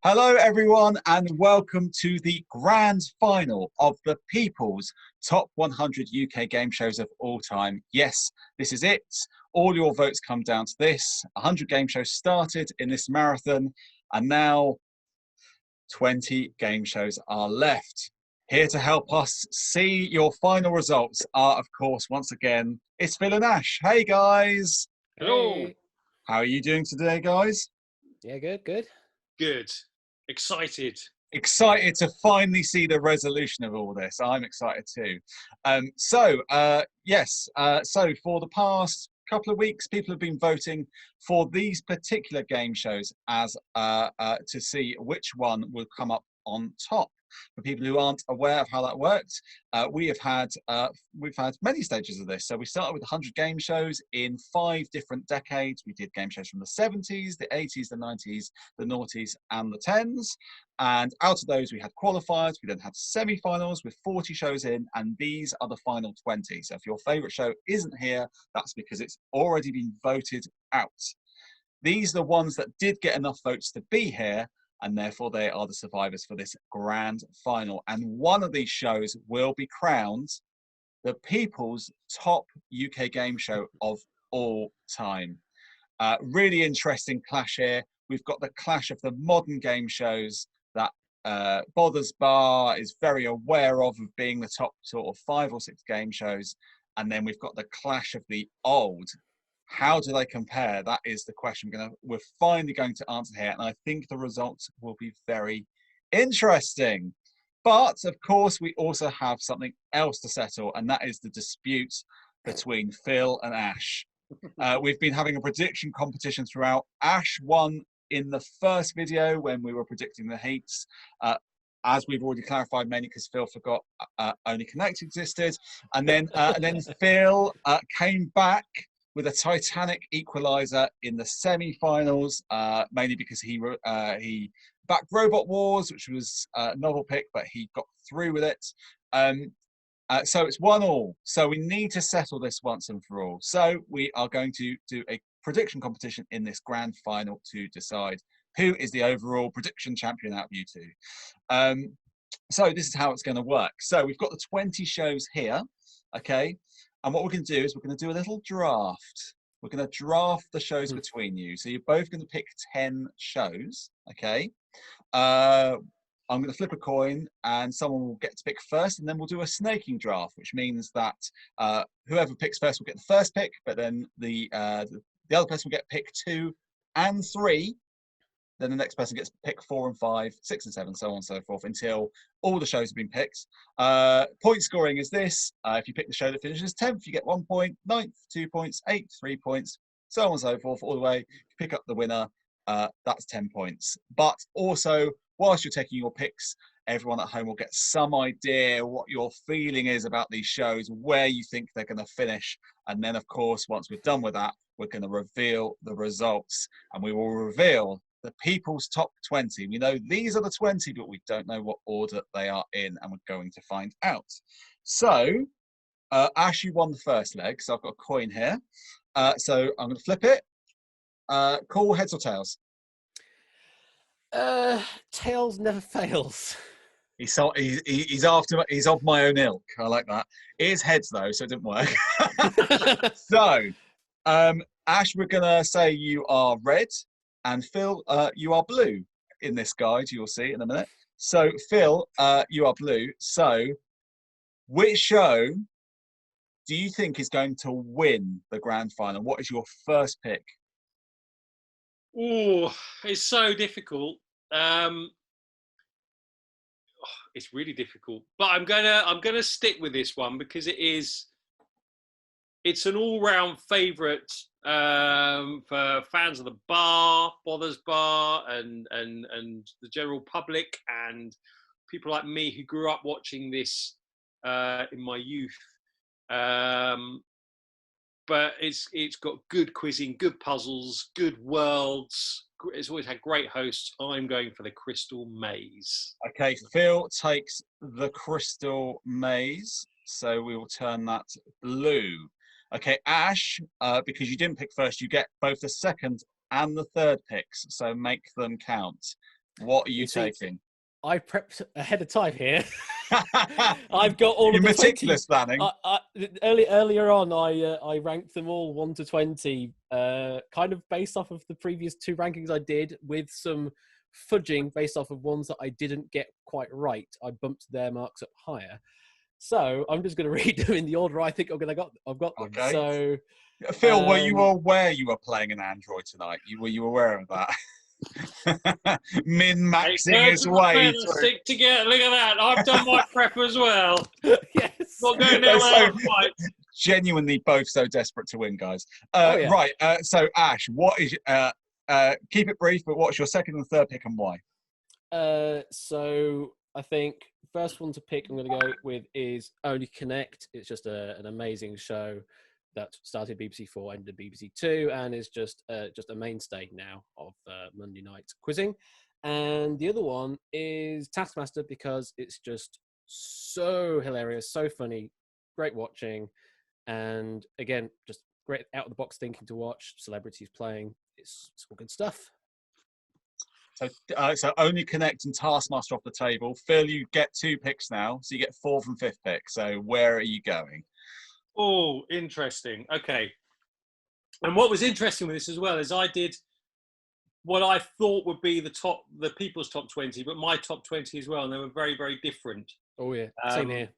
Hello, everyone, and welcome to the grand final of the People's Top 100 UK game shows of all time. Yes, this is it. All your votes come down to this. 100 game shows started in this marathon, and now 20 game shows are left. Here to help us see your final results are, of course, once again, it's Phil and Ash. Hey, guys. Hello. Hey. How are you doing today, guys? Yeah, good. Good. Excited. Excited to finally see the resolution of all this. I'm excited too. So for the past couple of weeks, people have been voting for these particular game shows as to see which one will come up on top. For people who aren't aware of how that worked, we've had many stages of this. So we started with 100 game shows in 5 different decades. We did game shows from the 70s, the 80s, the 90s, the noughties, and the 10s. And out of those, we had qualifiers. We then had semi-finals with 40 shows in, and these are the final 20. So if your favourite show isn't here, that's because it's already been voted out. These are the ones that did get enough votes to be here, and therefore they are the survivors for this grand final. And one of these shows will be crowned the People's Top UK Game Show of all time. Really interesting clash here. We've got the clash of the modern game shows that Bothers Bar is very aware of being the top sort of 5 or 6 game shows. And then we've got the clash of the old. How do they compare? That is the question we're finally going to answer here. And I think the results will be very interesting. But of course, we also have something else to settle, and that is the dispute between Phil and Ash. We've been having a prediction competition throughout. Ash won in the first video when we were predicting the heats. As we've already clarified, mainly because Phil forgot Only Connect existed. And then Phil came back with a Titanic equaliser in the semi-finals, mainly because he backed Robot Wars, which was a novel pick, but he got through with it. So it's 1-1. So we need to settle this once and for all. So we are going to do a prediction competition in this grand final to decide who is the overall prediction champion out of you two. So this is how it's going to work. So we've got the 20 shows here, okay? And what we're going to do is we're going to do a little draft. We're going to draft the shows between you. So you're both going to pick 10 shows, okay? I'm going to flip a coin and someone will get to pick first, and then we'll do a snaking draft, which means that whoever picks first will get the first pick, but then the other person will get pick 2 and 3. Then the next person gets pick 4 and 5, 6 and 7, so on and so forth, until all the shows have been picked. Point scoring is this. If you pick the show that finishes 10th, you get 1 point, 9th, 2 points, 8th, 3 points, so on and so forth, all the way. If you pick up the winner, that's 10 points. But also, whilst you're taking your picks, everyone at home will get some idea what your feeling is about these shows, where you think they're going to finish. And then, of course, once we're done with that, we're going to reveal the results. And we will reveal the People's Top 20. We know these are the 20, but we don't know what order they are in, and we're going to find out. So, Ash, you won the first leg, so I've got a coin here. So I'm going to flip it. Call heads or tails? Tails never fails. He's of my own ilk. I like that. It is heads though, so it didn't work. So, Ash, we're gonna say you are red, and Phil, you are blue. In this guide, you'll see in a minute. So, Phil, you are blue. So, which show do you think is going to win the grand final? What is your first pick? Oh, it's so difficult. It's really difficult, but I'm gonna stick with this one because it's an all-round favourite for fans of the bar, Bothers Bar, and the general public, and people like me who grew up watching this in my youth. But it's got good quizzing, good puzzles, good worlds. It's always had great hosts. I'm going for the Crystal Maze. Okay, Phil takes the Crystal Maze, so we will turn that blue. Okay, Ash, because you didn't pick first, you get both the second and the third picks, so make them count. What are you You see, taking? I prepped ahead of time here. I've got all You're of the meticulous 20s. planning. Earlier on, I ranked them all 1 to 20, kind of based off of the previous 2 rankings I did, with some fudging based off of ones that I didn't get quite right. I bumped their marks up higher. So I'm just going to read them in the order I think I've got them. Okay. So, Phil, were you aware you were playing an android tonight? Were you aware of that? Min-maxing his way through. Stick together. Look at that. I've done my prep as well. yes. Not going They're down so fight. genuinely both so desperate to win, guys. Yeah. Right. So Ash, what is? Keep it brief, but what's your second and third pick and why? So I think first one to pick I'm going to go with is Only Connect. It's just an amazing show that started BBC4, ended BBC2, and is just a mainstay now of Monday night quizzing. And the other one is Taskmaster, because it's just so hilarious, so funny, great watching, and again, just great out of the box thinking to watch. Celebrities playing, it's all good stuff. So Only Connect and Taskmaster off the table. Phil, you get 2 picks now, so you get 4th and 5th pick. So where are you going? Oh, interesting. Okay. And what was interesting with this as well is I did what I thought would be the people's top 20, but my top 20 as well, and they were very, very different. Oh yeah, same here.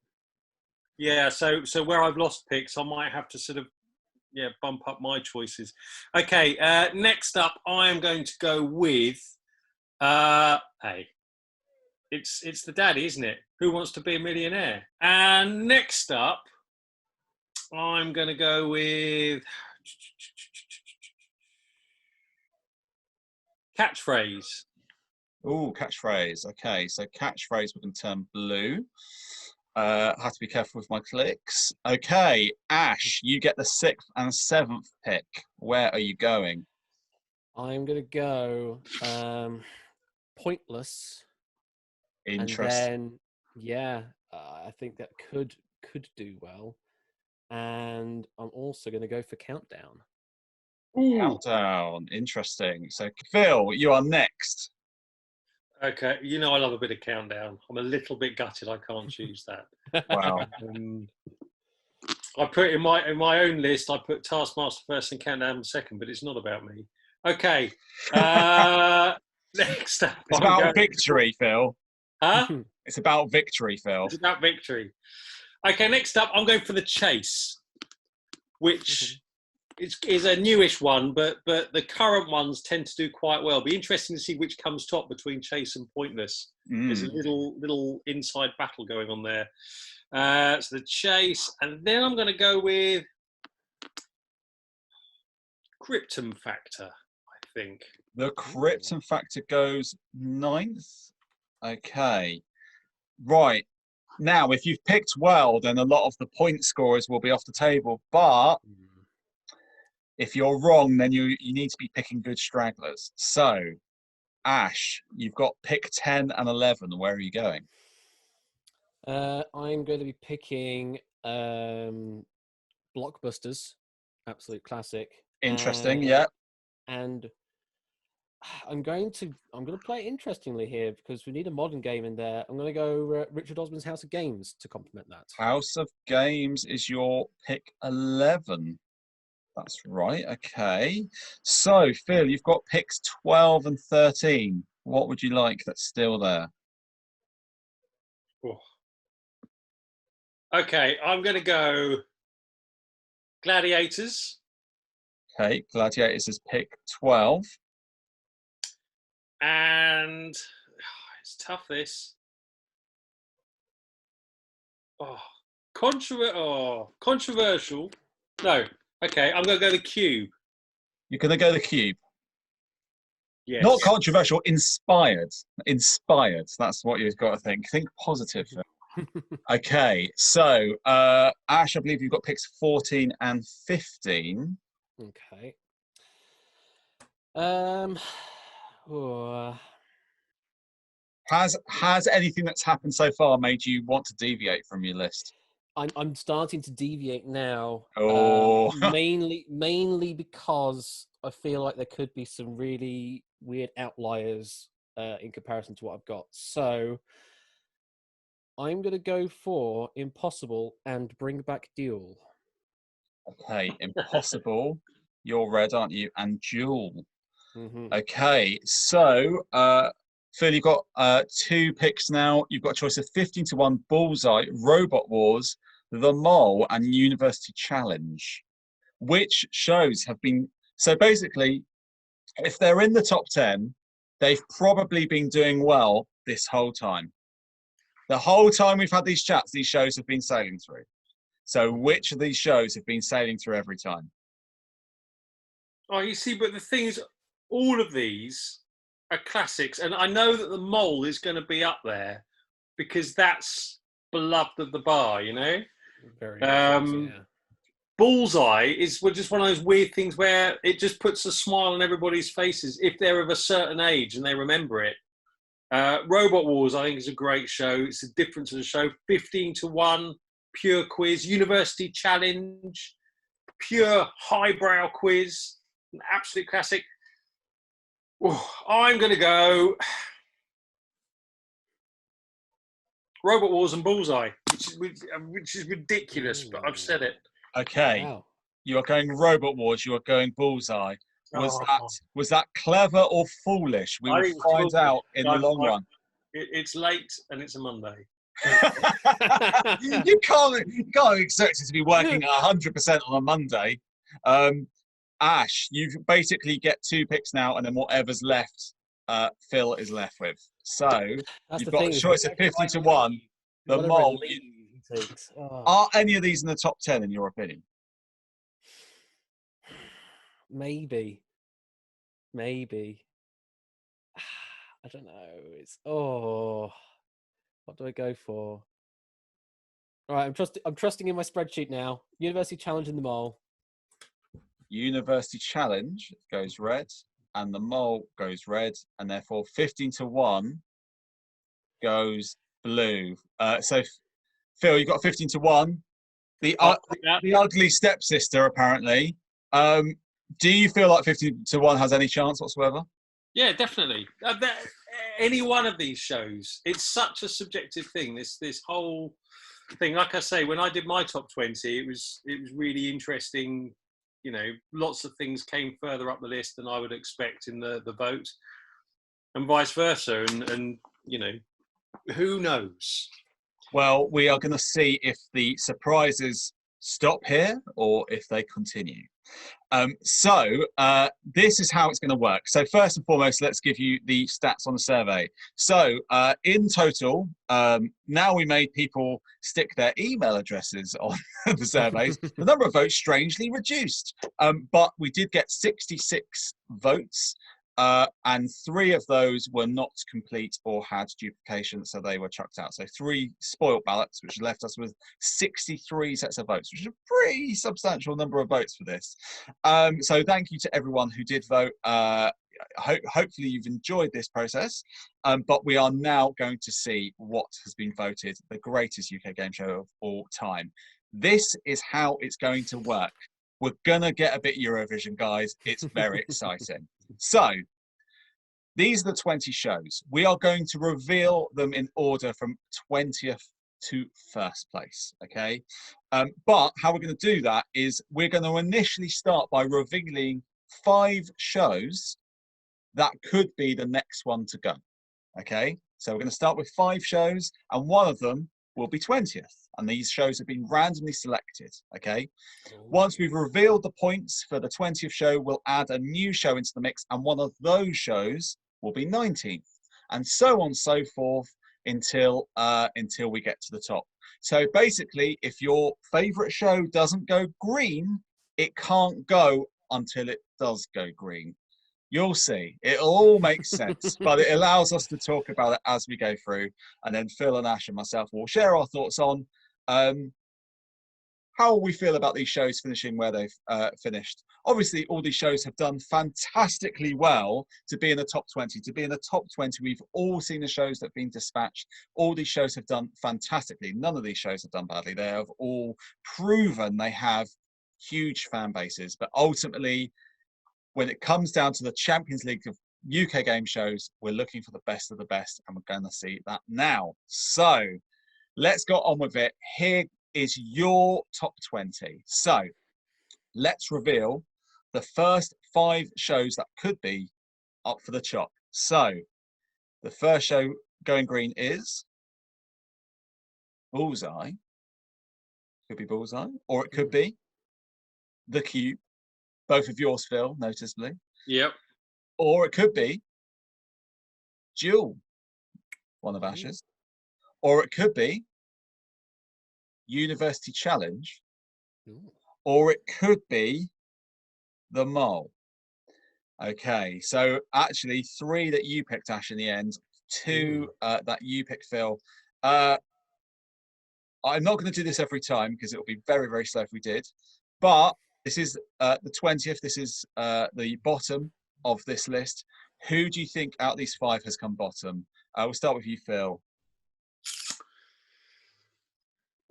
Yeah, so where I've lost picks, I might have to sort of bump up my choices. Okay, next up, I am going to go with it's the daddy, isn't it? Who Wants to Be a Millionaire? And next up, I'm going to go with Catchphrase. Oh, Catchphrase. Okay, so Catchphrase we can turn blue. Have to be careful with my clicks. Okay, Ash, you get the 6th and 7th pick. Where are you going? I'm going to go Pointless. Interesting. And then, I think that could do well. And I'm also going to go for Countdown. Countdown. Interesting. So, Phil, you are next. Okay, I love a bit of Countdown. I'm a little bit gutted I can't choose that. Wow. I put in my own list, I put Taskmaster first and Countdown second, but it's not about me. Okay. Next up. It's about victory, Phil. Huh? It's about victory, Phil. It's about victory. Okay, next up, I'm going for The Chase, which is a newish one, but the current ones tend to do quite well. Be interesting to see which comes top between Chase and Pointless. There's a little inside battle going on there. So The Chase, and then I'm going to go with Krypton Factor, I think. The Krypton Factor goes 9th. Okay. Right. Now, if you've picked well, then a lot of the point scorers will be off the table. But if you're wrong, then you need to be picking good stragglers. So, Ash, you've got pick 10 and 11. Where are you going? I'm going to be picking Blockbusters, absolute classic. Interesting, yeah. And I'm going to play it interestingly here because we need a modern game in there. I'm going to go Richard Osman's House of Games to complement that. House of Games is your pick 11. That's right. Okay. So, Phil, you've got picks 12 and 13. What would you like that's still there? Oh. Okay, I'm going to go Gladiators. Okay, Gladiators is pick 12. And it's tough, this. Controversial. No. Okay, I'm going to go The Cube. You're going to go The Cube. Yes. Not controversial, inspired. Inspired. That's what you've got to think. Think positive. Okay, so Ash, I believe you've got picks 14 and 15. Okay. Has anything that's happened so far made you want to deviate from your list? I'm starting to deviate now. Oh. Mainly because I feel like there could be some really weird outliers in comparison to what I've got. So I'm going to go for Impossible and Bring Back Duel. Okay, Impossible. You're red, aren't you? And Jewel. Mm-hmm. Okay, so Phil, you've got 2 picks now. You've got a choice of 15-1 Bullseye, Robot Wars, The Mole, and University Challenge. Which shows have been... So basically, if they're in the top 10, they've probably been doing well this whole time. The whole time we've had these chats, these shows have been sailing through. So which of these shows have been sailing through every time? Oh, you see, but the thing is, all of these are classics, and I know that The Mole is going to be up there because that's beloved of the bar, you know. Very much so, yeah. Bullseye is just one of those weird things where it just puts a smile on everybody's faces if they're of a certain age and they remember it. Robot Wars, I think, is a great show. It's a difference of the show. 15-1, pure quiz. University Challenge, pure highbrow quiz. An absolute classic. Oh, I'm going to go Robot Wars and Bullseye, which is ridiculous, but I've said it. Okay, Wow. You are going Robot Wars. You are going Bullseye. Was that clever or foolish? We will find out in the long run. It's late and it's a Monday. You can't expect it to be working 100% on a Monday. Ash, you basically get 2 picks now, and then whatever's left, Phil is left with. So you've got a choice of 50-1. The Mole. Are any of these in the top 10 in your opinion? Maybe. I don't know. What do I go for? All right, I'm trusting in my spreadsheet now. University Challenge and The Mole. University Challenge goes red, and The Mole goes red, and therefore 15-1 goes blue. So Phil, you got 15-1. The ugly stepsister, apparently. Do you feel like 15-1 has any chance whatsoever? Yeah, definitely. Any one of these shows, it's such a subjective thing. This whole thing, like I say, when I did my top 20, it was really interesting. You know, lots of things came further up the list than I would expect in the vote, and vice versa. And you know, who knows? Well, we are going to see if the surprises stop here or if they continue. So this is how it's going to work. So first and foremost, let's give you the stats on the survey. So in total, now we made people stick their email addresses on the surveys. The number of votes strangely reduced, but we did get 66 votes. And 3 of those were not complete or had duplication, so they were chucked out. So 3 spoilt ballots, which left us with 63 sets of votes, which is a pretty substantial number of votes for this. So thank you to everyone who did vote. Hopefully you've enjoyed this process, but we are now going to see what has been voted the greatest UK game show of all time. This is how it's going to work. We're going to get a bit Eurovision, guys. It's very exciting. So, these are the 20 shows. We are going to reveal them in order from 20th to first place, okay? But how we're going to do that is we're going to initially start by revealing 5 shows that could be the next one to go, okay? So we're going to start with 5 shows, and one of them will be 20th. And these shows have been randomly selected, okay? Once we've revealed the points for the 20th show, we'll add a new show into the mix, and one of those shows will be 19th, and so on and so forth until we get to the top. So basically, if your favorite show doesn't go green, it can't go until it does go green. You'll see. It'll all make sense, but it allows us to talk about it as we go through, and then Phil and Ash and myself will share our thoughts on how we feel about these shows finishing where they've finished. Obviously, all these shows have done fantastically well to be in the top 20. To be in the top 20, we've all seen the shows that have been dispatched. All these shows have done fantastically. None of these shows have done badly. They have all proven they have huge fan bases. But ultimately, when it comes down to the Champions League of UK game shows. We're looking for the best of the best, and we're going to see that now. So let's go on with it. Here is your top 20. So let's reveal the first 5 shows that could be up for the chop. So the first show going green is Bullseye. Could be Bullseye, or it could be The Cube. Both of yours, Phil, noticeably. Yep. Or it could be Duel, one of Ash's. Or it could be University Challenge. Or it could be The Mole. Okay, so actually 3 that you picked, Ash, in the end. 2 that you picked, Phil. I'm not going to do this every time because it will be very, very slow if we did. But this is the 20th. This is the bottom of this list. Who do you think out of these 5 has come bottom? We'll start with you, Phil.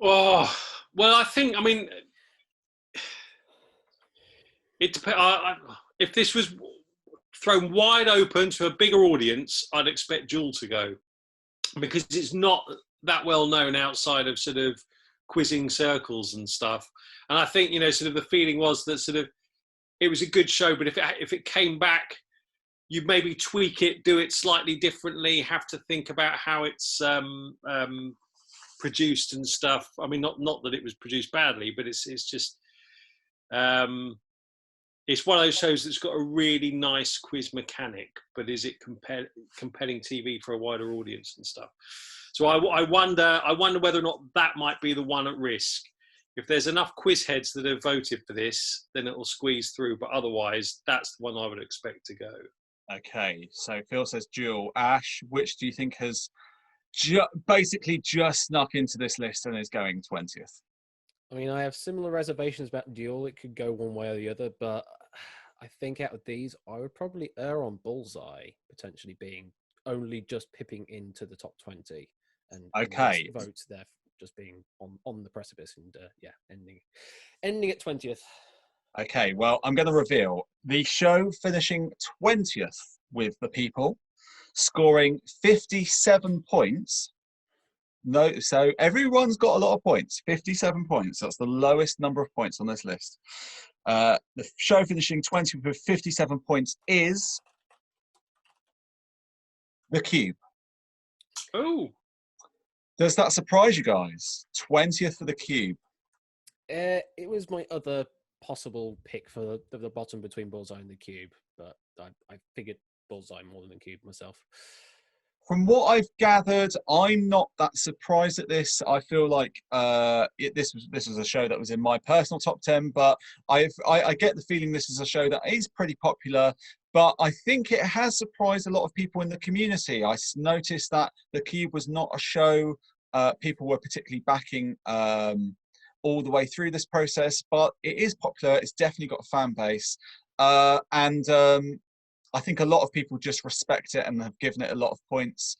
Oh, well, I mean, it depends. If this was thrown wide open to a bigger audience, I'd expect Jewel to go, because it's not that well known outside of sort of quizzing circles and stuff. And I think, sort of the feeling was that sort of it was a good show, but if it came back, you'd maybe tweak it, do it slightly differently, have to think about how it's produced and stuff. I mean, not that it was produced badly, but it's just it's one of those shows that's got a really nice quiz mechanic, but is it compelling TV for a wider audience and stuff? So I wonder whether or not that might be the one at risk. If there's enough quiz heads that have voted for this, then it'll squeeze through. But otherwise, that's the one I would expect to go. Okay, so Phil says Duel. Ash, which do you think has basically just snuck into this list and is going 20th? I mean, I have similar reservations about Duel. It could go one way or the other, but I think out of these, I would probably err on Bullseye potentially being only just pipping into the top 20, and okay, votes there just being on the precipice and ending at 20th. Okay, well, I'm going to reveal the show finishing 20th with the people, scoring 57 points. No, so everyone's got a lot of points, 57 points. That's the lowest number of points on this list. The show finishing 20th with 57 points is The Cube. Oh. Does that surprise you guys? 20th for The Cube. It was my other possible pick for the bottom between Bullseye and The Cube, but I figured Bullseye more than The Cube myself. From what I've gathered, I'm not that surprised at this. I feel like this was a show that was in my personal top 10, but I get the feeling this is a show that is pretty popular, but I think it has surprised a lot of people in the community. I noticed that The Cube was not a show people were particularly backing all the way through this process, but it is popular. It's definitely got a fan base, and I think a lot of people just respect it and have given it a lot of points.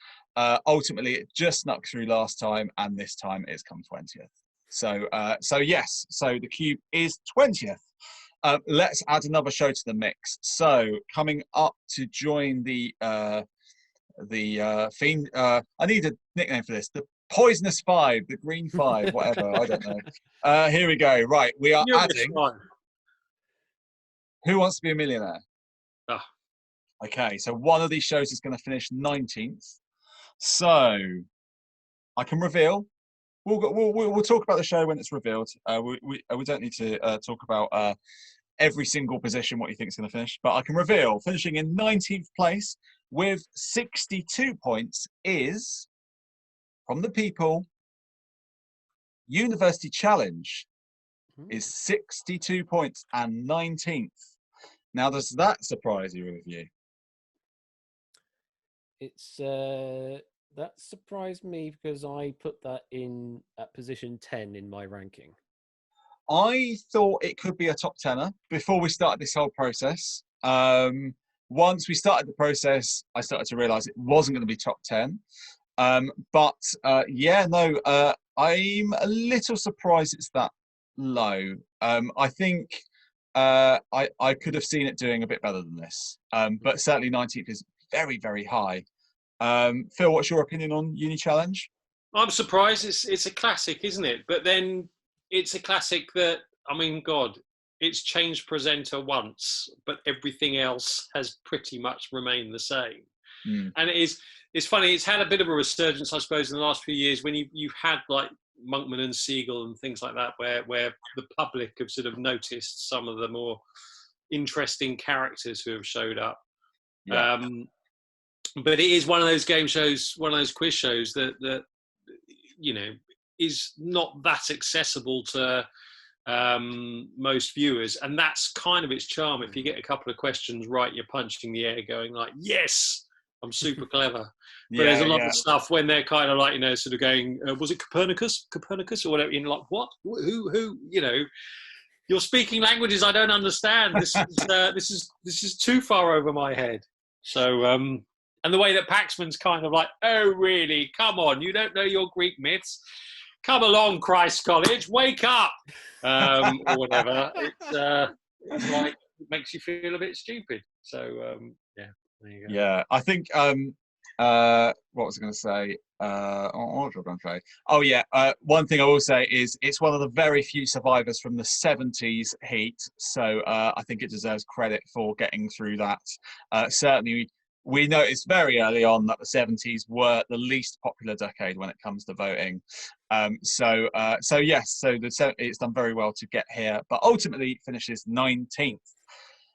Ultimately, it just snuck through last time, and this time it's come 20th. So yes, so The Cube is 20th. Let's add another show to the mix. So coming up to join the Fiend, I need a nickname for this. The Poisonous Five, the Green Five, whatever, I don't know. Here we go. Right, we are adding Who Wants to Be a Millionaire? Ah. Okay, so one of these shows is going to finish 19th. So I can reveal. We'll talk about the show when it's revealed. We don't need to talk about every single position what you think is going to finish, but I can reveal finishing in 19th place with 62 points is, from the people, University Challenge is 62 points and 19th. Now, does that surprise you, review? It's that surprised me because I put that in at position 10 in my ranking. I thought it could be a top 10er before we started this whole process. Once we started the process, I started to realise it wasn't going to be top 10. But yeah, no, I'm a little surprised it's that low. I think I could have seen it doing a bit better than this. But certainly 19th is very, very high. Phil, what's your opinion on Uni Challenge? I'm surprised. It's a classic, isn't it? But then it's a classic that, I mean, God, it's changed presenter once, but everything else has pretty much remained the same. And it's funny. It's had a bit of a resurgence, I suppose, in the last few years when you've had like Monkman and Siegel and things like that, where the public have sort of noticed some of the more interesting characters who have showed up. Yeah. But it is one of those game shows, one of those quiz shows that you know is not that accessible to most viewers, and that's kind of its charm. If you get a couple of questions right, you're punching the air, going like, "Yes, I'm super clever." But there's a lot of stuff when they're kind of like, you know, sort of going, "Was it Copernicus or whatever?" You're like, "What? Who? You know, you're speaking languages I don't understand. This is too far over my head." So, and the way that Paxman's kind of like, "Oh, really? Come on, you don't know your Greek myths? Come along, Christ College, wake up," or whatever. It's like it makes you feel a bit stupid. So, yeah, there you go. Yeah, I think what was I going to say? Oh yeah, one thing I will say is it's one of the very few survivors from the 70s heat, so I think it deserves credit for getting through that. Certainly, we noticed very early on that the 70s were the least popular decade when it comes to voting. So yes, it's done very well to get here, but ultimately finishes 19th.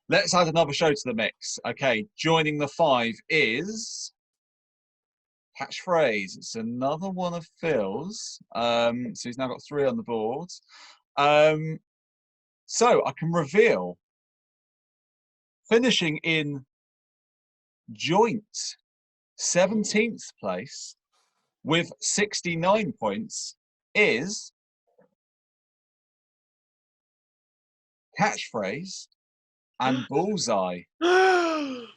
Let's add another show to the mix. Okay, joining the 5 is Catchphrase. It's another one of Phil's. So he's now got 3 on the board. So I can reveal, finishing in joint 17th place with 69 points is Catchphrase and Bullseye. No!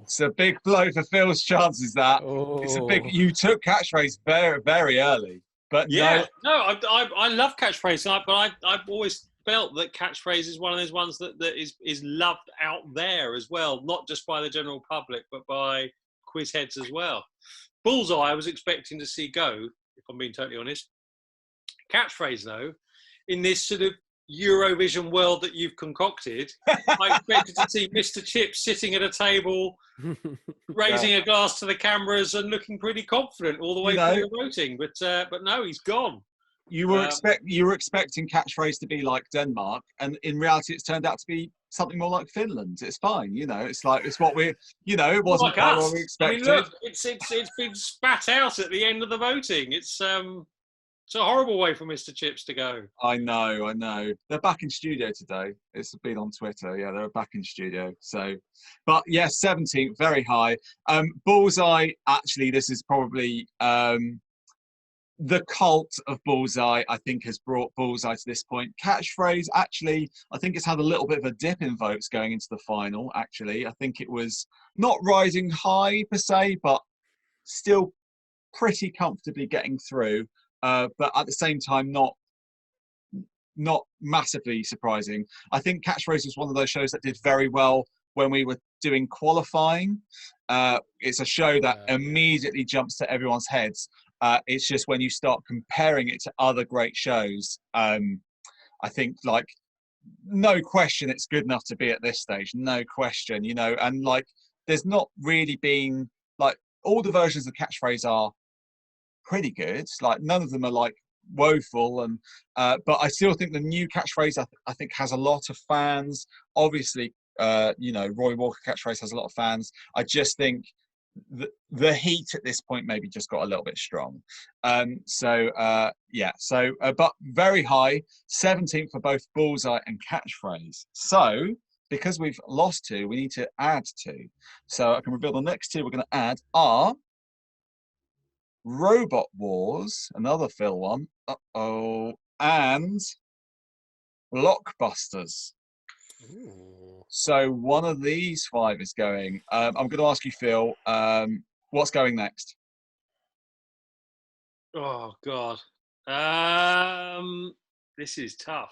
It's a big blow for Phil's chances. It's a big. You took Catchphrase very, very early, but yeah, I love Catchphrase, but I've always felt that Catchphrase is one of those ones that is loved out there as well, not just by the general public, but by quiz heads as well. Bullseye, I was expecting to see go, if I'm being totally honest. Catchphrase, though, in this sort of Eurovision world that you've concocted, I expected to see Mr. Chips sitting at a table, raising a glass to the cameras and looking pretty confident all the way through the voting. But no, he's gone. You were expecting Catchphrase to be like Denmark, and in reality, it's turned out to be something more like Finland. It's fine, you know. It's what we're, you know, it wasn't quite what we expected. I mean, look, it's been spat out at the end of the voting. It's a horrible way for Mr. Chips to go. I know. They're back in studio today. It's been on Twitter. Yeah, they're back in studio. So, but yeah, 17th, very high. Bullseye, actually, this is probably the cult of Bullseye, I think, has brought Bullseye to this point. Catchphrase, actually, I think it's had a little bit of a dip in votes going into the final, actually. I think it was not rising high per se, but still pretty comfortably getting through. But at the same time, not massively surprising. I think Catchphrase was one of those shows that did very well when we were doing qualifying. It's a show that immediately jumps to everyone's heads. It's just when you start comparing it to other great shows, I think, like, no question it's good enough to be at this stage. No question, you know, and like there's not really been, like, all the versions of Catchphrase are pretty good. Like, none of them are like woeful, and but I still think the new Catchphrase I think has a lot of fans. Obviously, you know, Roy Walker Catchphrase has a lot of fans. I just think the heat at this point maybe just got a little bit strong. But very high, 17th for both Bullseye and Catchphrase. So because we've lost 2, we need to add 2. So I can reveal the next 2 we're going to add are Robot Wars, another Phil one, and Blockbusters. Ooh. So one of these 5 is going. I'm going to ask you, Phil, what's going next? Oh God, this is tough.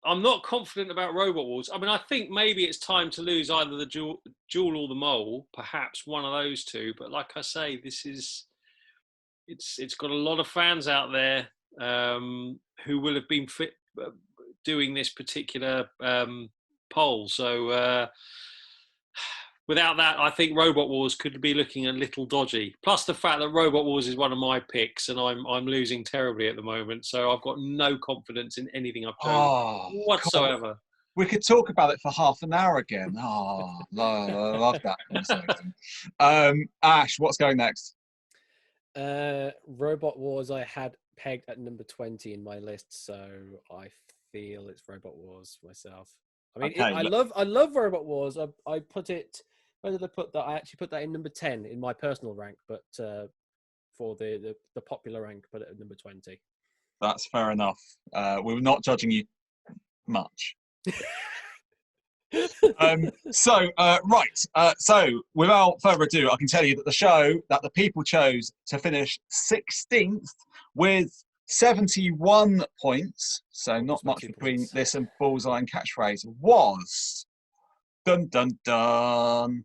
I'm not confident about Robot Wars. I mean, I think maybe it's time to lose either the Jewel or the Mole, perhaps one of those two. But like I say, it's got a lot of fans out there who will have been doing this particular poll. So without that, I think Robot Wars could be looking a little dodgy. Plus the fact that Robot Wars is one of my picks, and I'm losing terribly at the moment. So I've got no confidence in anything I've chosen whatsoever. We could talk about it for half an hour again. Oh, love that conversation. Ash, what's going next? Robot Wars I had pegged at number 20 in my list, so I feel it's Robot Wars myself. I mean, Okay, I love Robot Wars. I put it. Where did I put that? I actually put that in number 10 in my personal rank, but for the popular rank, put it at number 20. That's fair enough. We're not judging you much. So without further ado, I can tell you that the show that the people chose to finish 16th with 71 points, so not much between this and Bullseye and Catchphrase, was dun dun dun.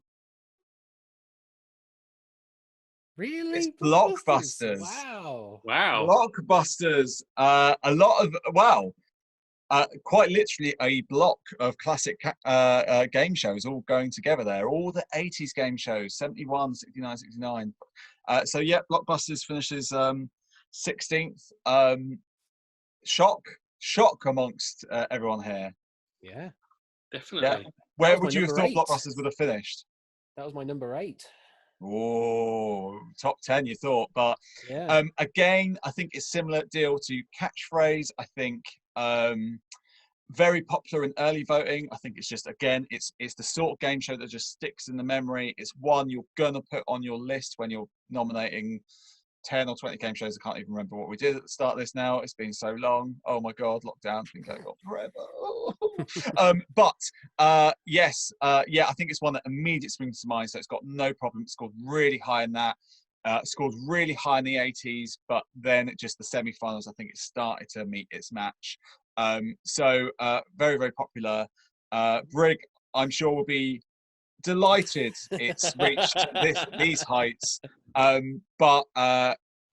Really? It's Blockbusters. Wow. Blockbusters. Quite literally a block of classic game shows all going together there. All the 80s game shows, 71, 69, 69. So, yeah, Blockbusters finishes 16th. Shock amongst everyone here. Yeah. Definitely. Yeah. Where would you have thought Blockbusters would have finished? That was my number 8. Oh, top 10 you thought, but yeah. Again, I think it's similar deal to Catchphrase. I think very popular in early voting. I think it's just, again, it's the sort of game show that just sticks in the memory. It's one you're gonna put on your list when you're nominating 10 or 20 game shows. I can't even remember what we did at the start of this now. It's been so long. Oh my God, lockdown's been going on forever. Yes, I think it's one that immediately springs to mind. So it's got no problem. It scored really high in that. Scored really high in the 80s, but then just the semi-finals, I think it started to meet its match. Very, very popular. Brig, I'm sure, will be delighted it's reached these heights. But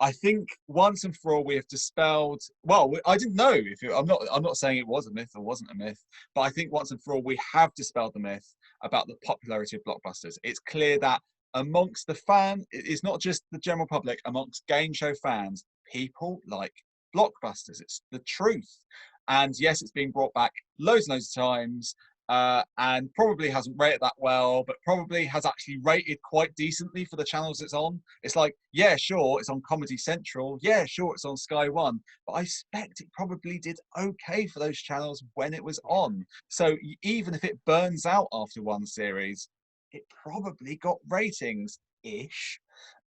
I think once and for all we have dispelled. Well, I didn't know if I'm not saying it was a myth or wasn't a myth, but I think once and for all we have dispelled the myth about the popularity of Blockbusters. It's clear that amongst the fan, it's not just the general public. Amongst game show fans, people like Blockbusters. It's the truth. And yes, it's been brought back loads and loads of times. And probably hasn't rated that well, but probably has actually rated quite decently for the channels it's on. It's like, yeah, sure, it's on Comedy Central. Yeah, sure, it's on Sky One. But I expect it probably did okay for those channels when it was on. So even if it burns out after one series, it probably got ratings-ish.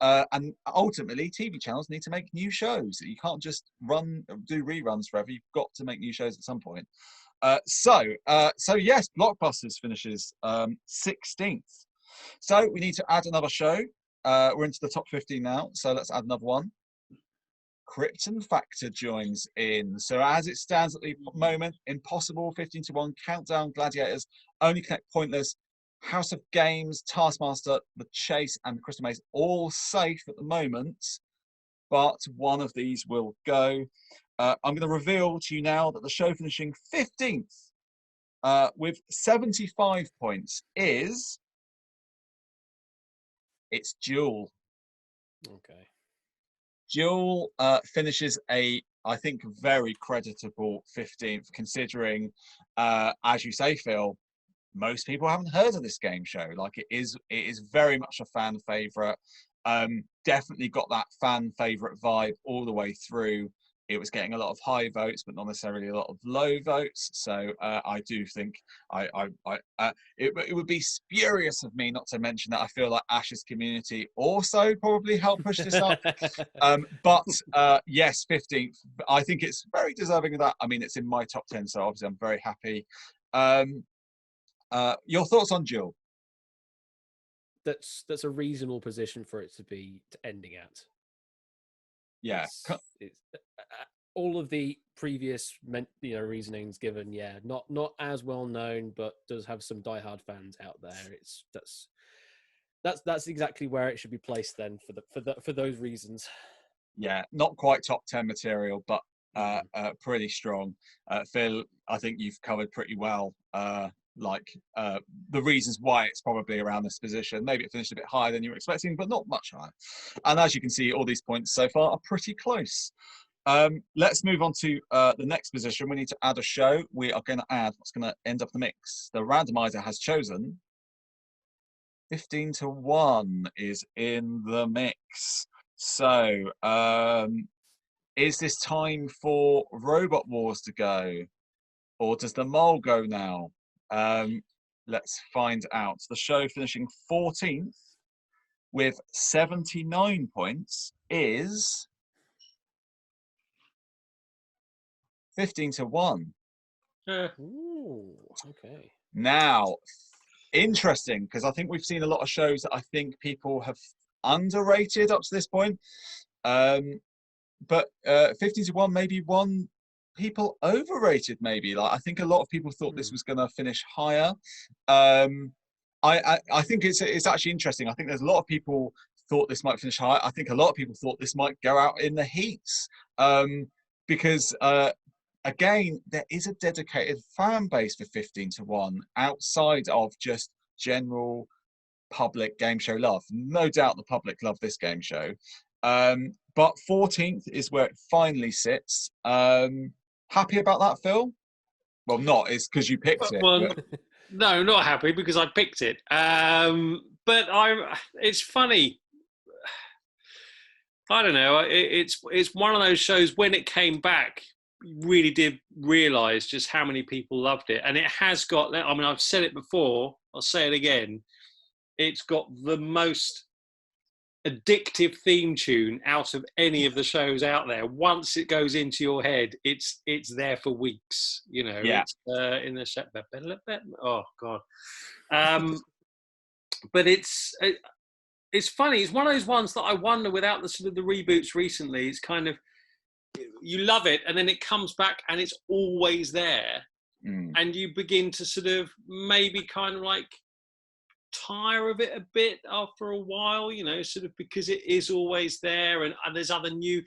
And ultimately, TV channels need to make new shows. You can't just do reruns forever. You've got to make new shows at some point. So yes, Blockbusters finishes 16th. So we need to add another show. We're into the top 15 now, so let's add another one. Krypton Factor joins in. So as it stands at the moment, Impossible, 15-1, Countdown, Gladiators, Only Connect, Pointless, House of Games, Taskmaster, The Chase, and Crystal Maze all safe at the moment, but one of these will go. I'm going to reveal to you now that the show finishing 15th with 75 points it's Duel. Okay. Duel finishes I think, very creditable 15th, considering, as you say, Phil, most people haven't heard of this game show. Like, it is very much a fan favourite. Definitely got that fan favourite vibe all the way through. It was getting a lot of high votes, but not necessarily a lot of low votes. So I do think it would be spurious of me not to mention that I feel like Ash's community also probably helped push this up. Yes, 15th. I think it's very deserving of that. I mean, it's in my top 10, so obviously I'm very happy. Your thoughts on Duel? That's a reasonable position for it to be ending at. Yeah. all of the previous reasonings given, yeah, not as well known, but does have some diehard fans out there. That's exactly where it should be placed then for those reasons. Yeah, not quite top 10 material, but pretty strong. Phil, I think you've covered pretty well the reasons why it's probably around this position. Maybe it finished a bit higher than you were expecting, but not much higher. And as you can see, all these points so far are pretty close. Let's move on to the next position. We need to add a show. We are going to add what's going to end up the mix. The randomizer has chosen 15-1 is in the mix. So, is this time for Robot Wars to go? Or does the mole go now? Let's find out. The show finishing 14th with 79 points is 15-1. Ooh, okay. Now, interesting, because I think we've seen a lot of shows that I think people have underrated up to this point. But 15-1, maybe one people overrated, maybe. Like, I think a lot of people thought this was going to finish higher. I think it's actually interesting. I think there's a lot of people thought this might finish higher. I think a lot of people thought this might go out in the heats because again, there is a dedicated fan base for 15-1 outside of just general public game show love. No doubt the public love this game show. But 14th is where it finally sits. Happy about that, Phil? Well, not. It's because you picked it. Well, no, not happy because I picked it. But it's funny. I don't know. It's one of those shows when it came back, really did realise just how many people loved it. And it has got, I mean, I've said it before, I'll say it again. It's got the most addictive theme tune out of any of the shows out there. Once it goes into your head, it's there for weeks. You know, yeah. It's in the set. Oh God. But it's funny. It's one of those ones that I wonder, without the sort of the reboots recently, it's kind of, you love it and then it comes back and it's always there, and you begin to sort of maybe kind of like tire of it a bit after a while, you know, sort of because it is always there, and there's other new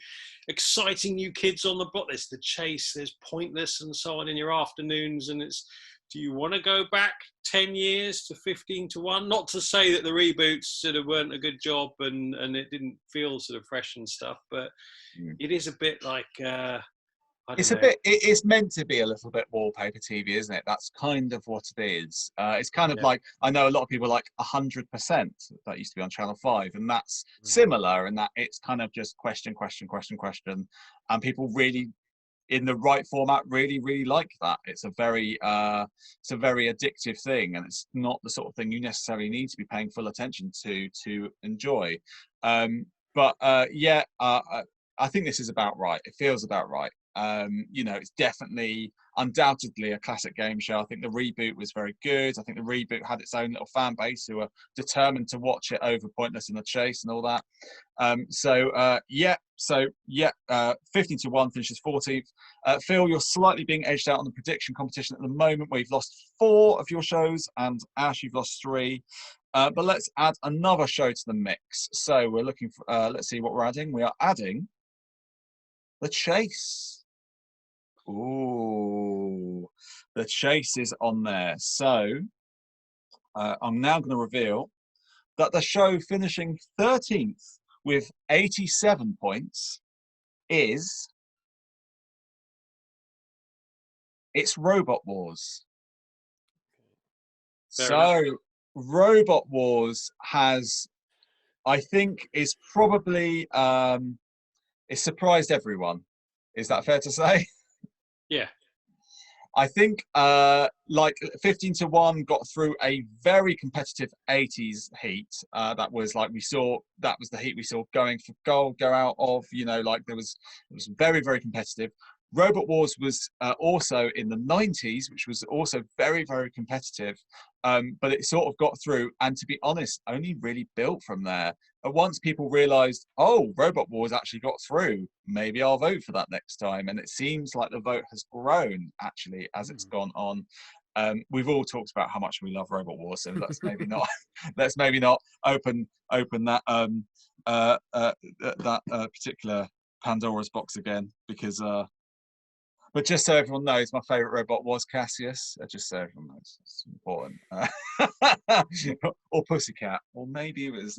exciting new kids on the block. There's The Chase, there's Pointless and so on in your afternoons, and it's, do you want to go back 10 years to 15-1? Not to say that the reboots sort of weren't a good job and it didn't feel sort of fresh and stuff, but it is a bit like it's meant to be a little bit wallpaper TV, isn't it? That's kind of what it is. It's kind of like, I know a lot of people like 100%, that used to be on Channel 5, and that's similar in that it's kind of just question, and people really, in the right format, really like that. It's a very addictive thing, and it's not the sort of thing you necessarily need to be paying full attention to enjoy. But I think this is about right. It feels about right. You know, it's definitely, undoubtedly a classic game show. I think the reboot was very good. I think the reboot had its own little fan base who were determined to watch it over Pointless and The Chase and all that. 15-1 finishes 14th. Phil, you're slightly being edged out on the prediction competition at the moment, where you've lost 4 of your shows, and Ash, you've lost 3. But let's add another show to the mix. So we're looking for, let's see what we're adding. We are adding The Chase. Ooh, The Chase is on there. So I'm now going to reveal that the show finishing 13th with 87 points is, it's Robot Wars. Robot Wars has, I think, is probably, it's surprised everyone. Is that fair to say? Yeah. I think like 15-1 got through a very competitive 80s heat. That was like that was the heat we saw going for gold, go out of, you know, like it was very, very competitive. Robot Wars was also in the 90s, which was also very, very competitive, but it sort of got through, and to be honest, only really built from there. And once people realised, oh, Robot Wars actually got through, maybe I'll vote for that next time. And it seems like the vote has grown, actually, as it's gone on. We've all talked about how much we love Robot Wars, so let's maybe not open that particular Pandora's box again, because but just so everyone knows, my favourite robot was Cassius. Just so everyone knows, it's important. Or Pussycat, or maybe it was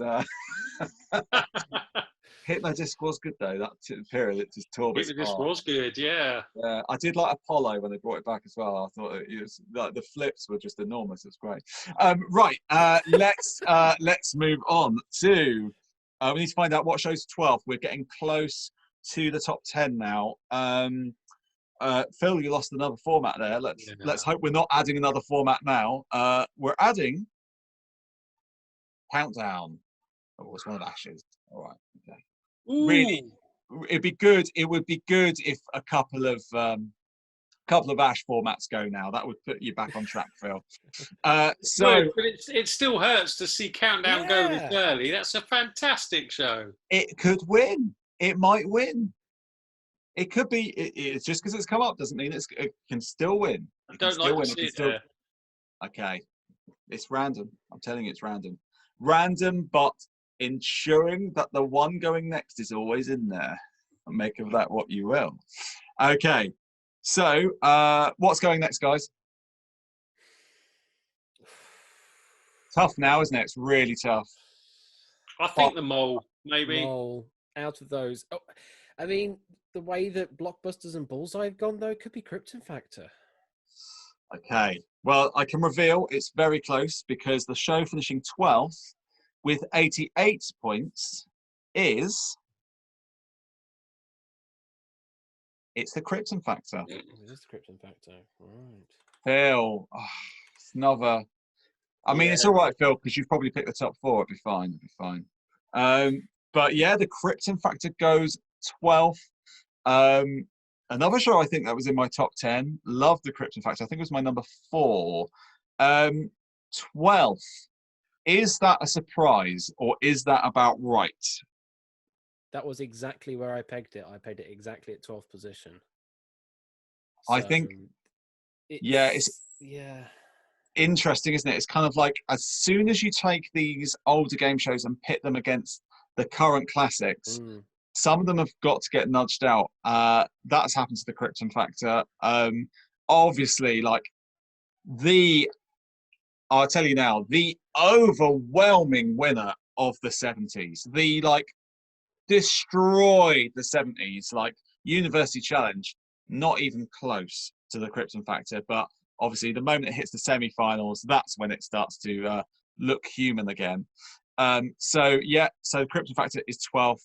Hypnodisc was good though. That period, it just tore me apart. Hypnodisc was good, yeah. Yeah, I did like Apollo when they brought it back as well. I thought it was like the flips were just enormous. It's great. Right, let's move on to. We need to find out what show's 12th. We're getting close to the top 10 now. Phil, you lost another format there. Let's hope we're not adding another format now. We're adding Countdown. Oh, it's one of Ash's. All right. Okay. Ooh. Really, it'd be good. It would be good if a couple of Ash formats go now. That would put you back on track, Phil. But it still hurts to see Countdown go this early. That's a fantastic show. It could win. It might win. It could be. It's just because it's come up doesn't mean it can still win. I don't like to see it there. Okay, it's random. I'm telling you, it's random. Random, but ensuring that the one going next is always in there. And make of that what you will. Okay, so what's going next, guys? Tough now, isn't it? It's really tough. I think the Mole, maybe. Mole, out of those. Oh, I mean, the way that Blockbusters and Bullseye have gone, though, could be Krypton Factor. Okay. Well, I can reveal it's very close because the show finishing 12th with 88 points it's the Krypton Factor. It is the Krypton Factor. Right. Phil, it's another. I mean, it's all right, Phil, because you've probably picked the top 4. It'll be fine. It'll be fine. But yeah, the Krypton Factor goes 12th. Another show I think that was in my top 10. Loved the Krypton Factor. I think it was my number 4. 12th. Is that a surprise or is that about right? That was exactly where I pegged it. I pegged it exactly at 12th position. So I think, it's interesting, isn't it? It's kind of like as soon as you take these older game shows and pit them against the current classics, some of them have got to get nudged out. That's happened to the Krypton Factor. Obviously, I'll tell you now, the overwhelming winner of the 70s, destroyed the 70s, University Challenge, not even close to the Krypton Factor. But obviously, the moment it hits the semi-finals, that's when it starts to look human again. So Krypton Factor is 12th.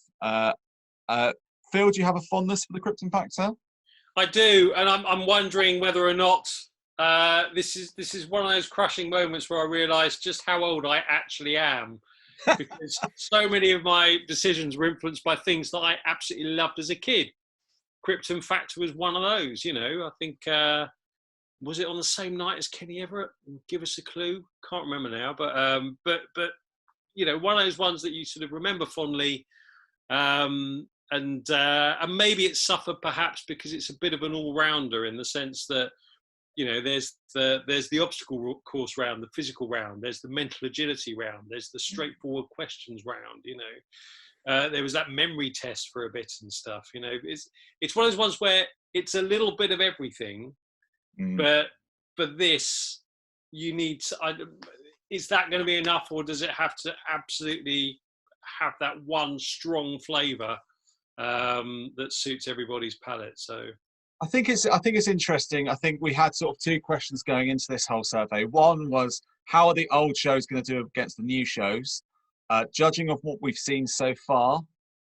Phil, do you have a fondness for the Krypton Factor? I do, and I'm wondering whether or not this is one of those crushing moments where I realise just how old I actually am, because so many of my decisions were influenced by things that I absolutely loved as a kid. Krypton Factor was one of those. I think was it on the same night as Kenny Everett? Give us a clue. Can't remember now, but one of those ones that you sort of remember fondly. And maybe it's suffered perhaps because it's a bit of an all-rounder in the sense that there's the obstacle course round, the physical round, there's the mental agility round, there's the straightforward questions round. There was that memory test for a bit and stuff. It's one of those ones where it's a little bit of everything, but this you need. Is that going to be enough, or does it have to absolutely have that one strong flavour that suits everybody's palate? So I think it's interesting. I think we had sort of 2 questions going into this whole survey. One was, how are the old shows going to do against the new shows? Judging of what we've seen so far,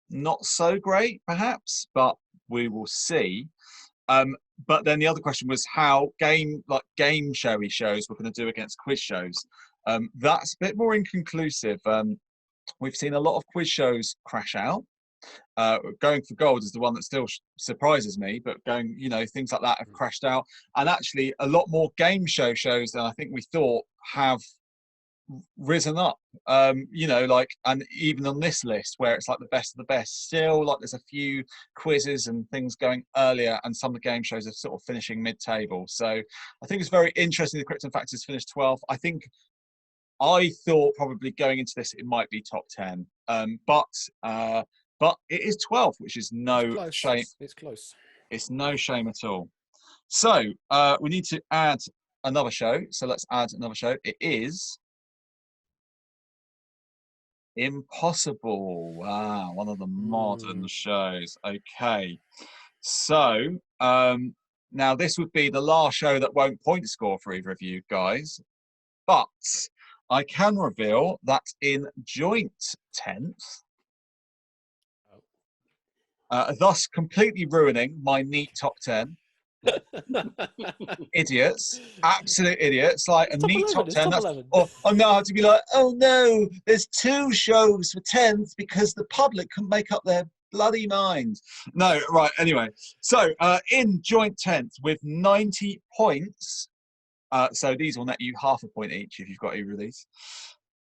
not so great perhaps, but we will see. But then the other question was how game showy shows were going to do against quiz shows. That's a bit more inconclusive. We've seen a lot of quiz shows crash out. Going for Gold is the one that still surprises me, but going, things like that have crashed out. And actually, a lot more game shows than I think we thought have risen up. And even on this list where it's like the best of the best, still like there's a few quizzes and things going earlier, and some of the game shows are sort of finishing mid-table. So I think it's very interesting. The Krypton Factor's finished 12th. I thought probably going into this it might be top 10, but it is 12th, which is no shame. It's close. It's no shame at all. So we need to add another show. So let's add another show. It is Impossible. Wow, one of the modern shows. Okay. So now this would be the last show that won't point score for either of you guys, but I can reveal that in joint 10th, thus completely ruining my neat top 10. Idiots, absolute idiots. Like a neat top 10. Oh no, I have to be like, oh no, there's 2 shows for 10th because the public can make up their bloody mind. No, right. Anyway, so in joint 10th with 90 points. So these will net you half a point each if you've got either of these.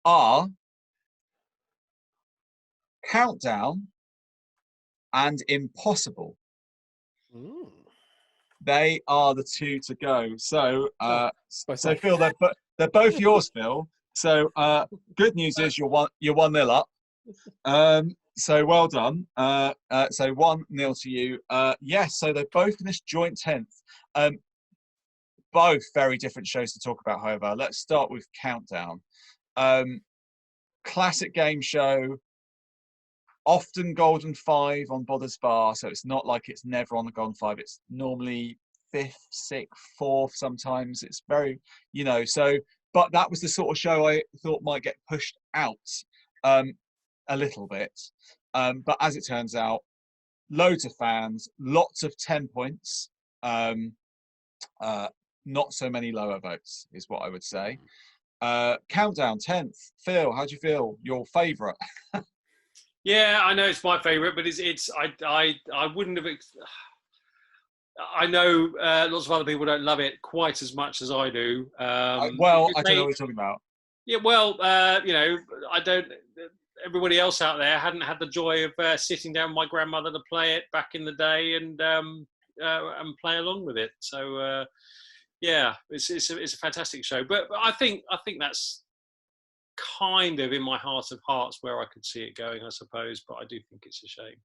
Are Countdown and Impossible. They are the 2 to go. So, so Phil, they're both yours, Phil. So, good news is you're 1-0 up. So well done. So 1-0 to you. Yes. So they both finished joint 10th. Both very different shows to talk about. However, let's start with Countdown. Classic game show. Often Golden 5 on Bother's Bar, so it's not like it's never on the Golden 5. It's normally 5th, 6th, 4th sometimes. It's very, so, but that was the sort of show I thought might get pushed out a little bit. But as it turns out, loads of fans, lots of 10 points, not so many lower votes is what I would say. Countdown, 10th. Phil, how do you feel? Your favourite? Yeah, I know it's my favourite, but I wouldn't have. I know lots of other people don't love it quite as much as I do. I don't know what you're talking about. Yeah, well, I don't. Everybody else out there hadn't had the joy of sitting down with my grandmother to play it back in the day and play along with it. So yeah, it's a fantastic show. But I think that's kind of in my heart of hearts where I could see it going, I suppose, but I do think it's a shame.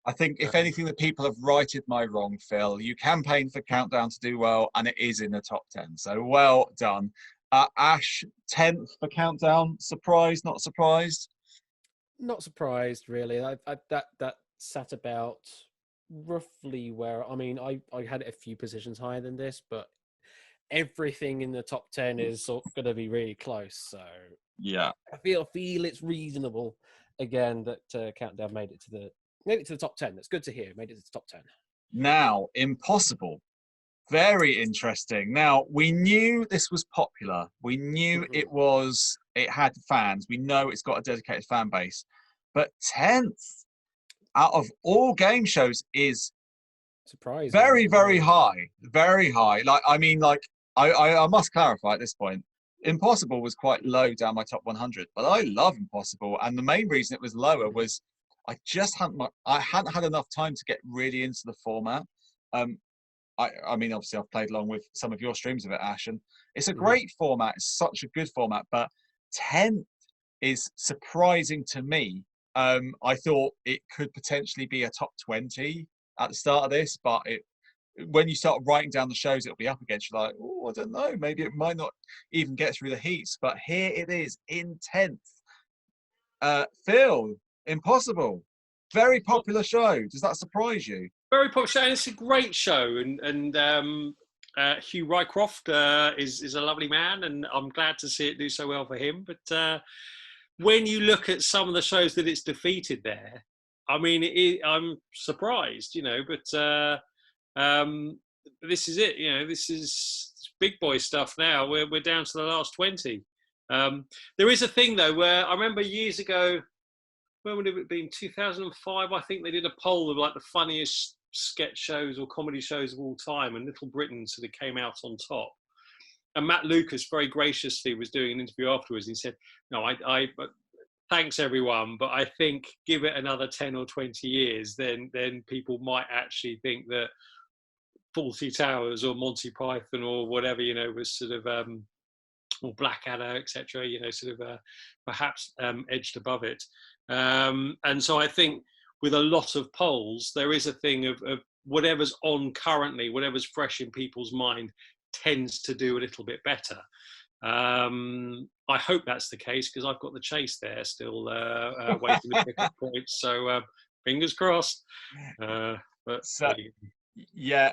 I think if anything, the people have righted my wrong, Phil. You campaigned for Countdown to do well, and it is in the top 10. So well done. Ash, 10th for Countdown. Surprised, not surprised? Not surprised, really. That sat about roughly where, I had it a few positions higher than this, but everything in the top 10 is sort of going to be really close. So yeah, I feel it's reasonable again that Countdown made it to the top 10. That's good to hear. Made it to the top 10. Now, Impossible. Very interesting. Now, we knew this was popular. We knew it had fans. We know it's got a dedicated fan base. But 10th out of all game shows is surprising. Very, very high. Very high. I must clarify at this point. Impossible was quite low down my top 100, but I love Impossible, and the main reason it was lower was I hadn't had enough time to get really into the format. Obviously I've played along with some of your streams of it, Ash, and it's a great format. It's such a good format, but 10th is surprising to me. I thought it could potentially be a top 20 at the start of this, but when you start writing down the shows it'll be up against, you're like, oh, I don't know, maybe it might not even get through the heats, but here it is in 10th. Phil, Impossible, very popular show. Does that surprise you? Very popular show, and it's a great show, and Hugh Rycroft is a lovely man, and I'm glad to see it do so well for him. But when you look at some of the shows that it's defeated there, I'm surprised, but this is it, this is big boy stuff now. We're down to the last 20. There is a thing though where I remember years ago when would it have been? 2005, I think they did a poll of like the funniest sketch shows or comedy shows of all time, and Little Britain sort of came out on top. And Matt Lucas very graciously was doing an interview afterwards. And he said, "No, but thanks everyone, but I think give it another 10 or 20 years, then people might actually think that Fawlty Towers or Monty Python or whatever, was sort of or Blackadder, etc. Sort of perhaps edged above it." And so I think with a lot of polls, there is a thing of whatever's on currently, whatever's fresh in people's mind, tends to do a little bit better. I hope that's the case, because I've got the Chase there still waiting to pick up points. So fingers crossed. But So, yeah,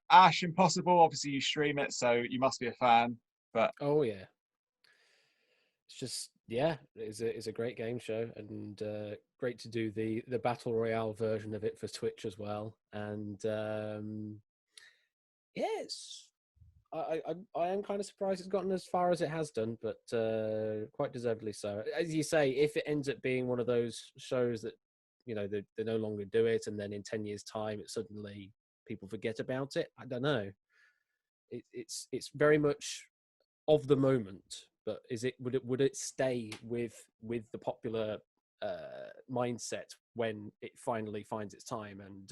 Ash Impossible. Obviously, you stream it, so you must be a fan. But oh yeah, it's just it's a great game show, and great to do the battle royale version of it for Twitch as well. And yes. I am kind of surprised it's gotten as far as it has done, but quite deservedly so. As you say, if it ends up being one of those shows that, they no longer do it, and then in 10 years' time, it suddenly people forget about it, I don't know. It's very much of the moment, but would it stay with the popular mindset when it finally finds its time and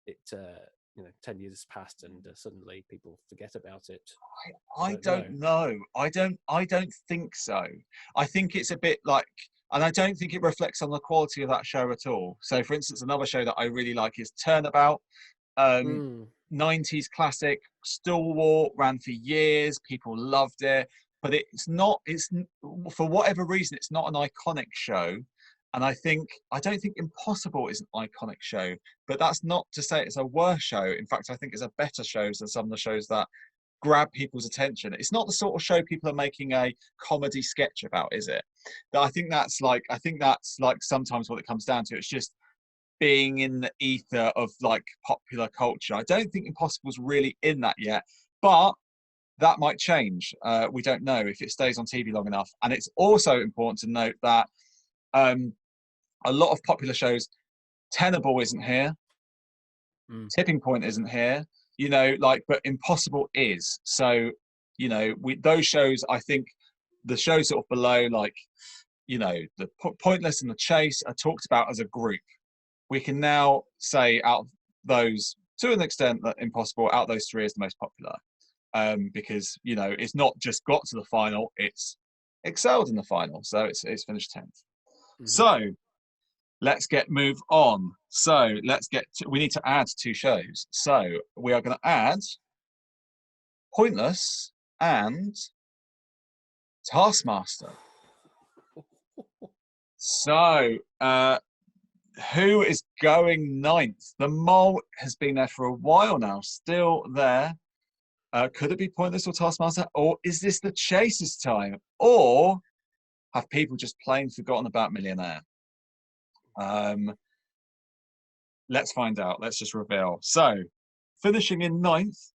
it 10 years has passed and suddenly people forget about it? I don't know. I don't think so. I think it's a bit like, and I don't think it reflects on the quality of that show at all. So, for instance, another show that I really like is Turnabout. 90s classic, stalwart, ran for years. People loved it, but it's for whatever reason, it's not an iconic show. And I don't think Impossible is an iconic show, but that's not to say it's a worse show. In fact, I think it's a better show than some of the shows that grab people's attention. It's not the sort of show people are making a comedy sketch about, is it? But I think that's like sometimes what it comes down to. It's just being in the ether of like popular culture. I don't think Impossible's really in that yet, but that might change. We don't know if it stays on TV long enough. And it's also important to note that a lot of popular shows, Tenable isn't here, Tipping Point isn't here, but Impossible is. So, those shows, I think the shows sort of below, like, the Pointless and the Chase are talked about as a group. We can now say out of those, to an extent, that Impossible, out of those three, is the most popular. Because, it's not just got to the final, it's excelled in the final. So it's finished 10th. Mm-hmm. So let's move on. So we need to add 2 shows. So we are going to add Pointless and Taskmaster. So who is going 9th? The Mole has been there for a while now, still there. Could it be Pointless or Taskmaster? Or is this the Chase's time? Or have people just plain forgotten about Millionaire? Let's find out. Let's just reveal. So, finishing in 9th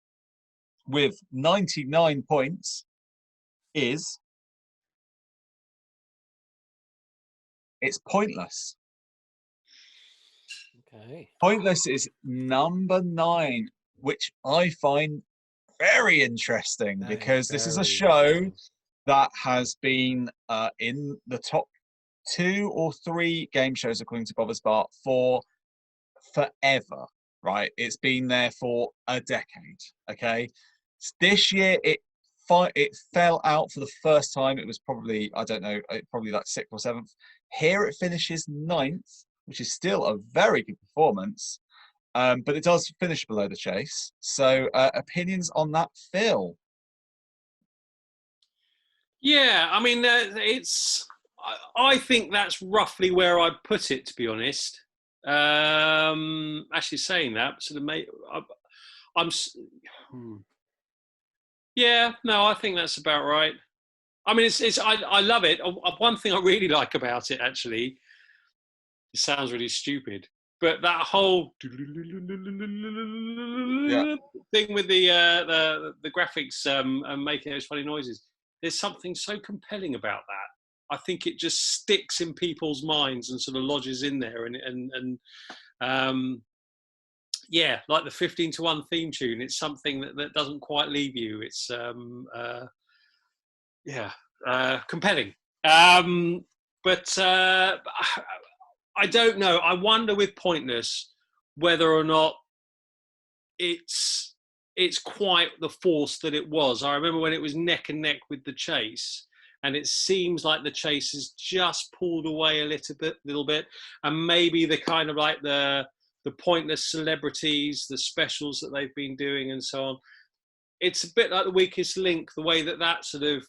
with 99 points it's Pointless. Okay. Pointless is number 9, which I find very interesting because this is a show that has been in the top 2 or 3 game shows, according to Bob Bart, for forever, right? It's been there for a decade, okay? This year, it fell out for the first time. It was probably, I don't know, probably like 6th or 7th. Here it finishes 9th, which is still a very good performance, but it does finish below the Chase. So opinions on that, Phil? Yeah, I mean, I think that's roughly where I'd put it, to be honest. Actually, saying that sort of yeah, no, I think that's about right. I mean, I love it. One thing I really like about it, actually, it sounds really stupid, but that whole thing with the graphics and making those funny noises, there's something so compelling about that. I think it just sticks in people's minds and sort of lodges in there, and yeah, like the 15-1 theme tune. It's something that doesn't quite leave you. It's compelling. But I don't know. I wonder with Pointless whether or not it's quite the force that it was. I remember when it was neck and neck with The Chase, and it seems like The Chase has just pulled away a little bit, and maybe the kind of like the Pointless celebrities, the specials that they've been doing, and so on. It's a bit like The Weakest Link, the way that sort of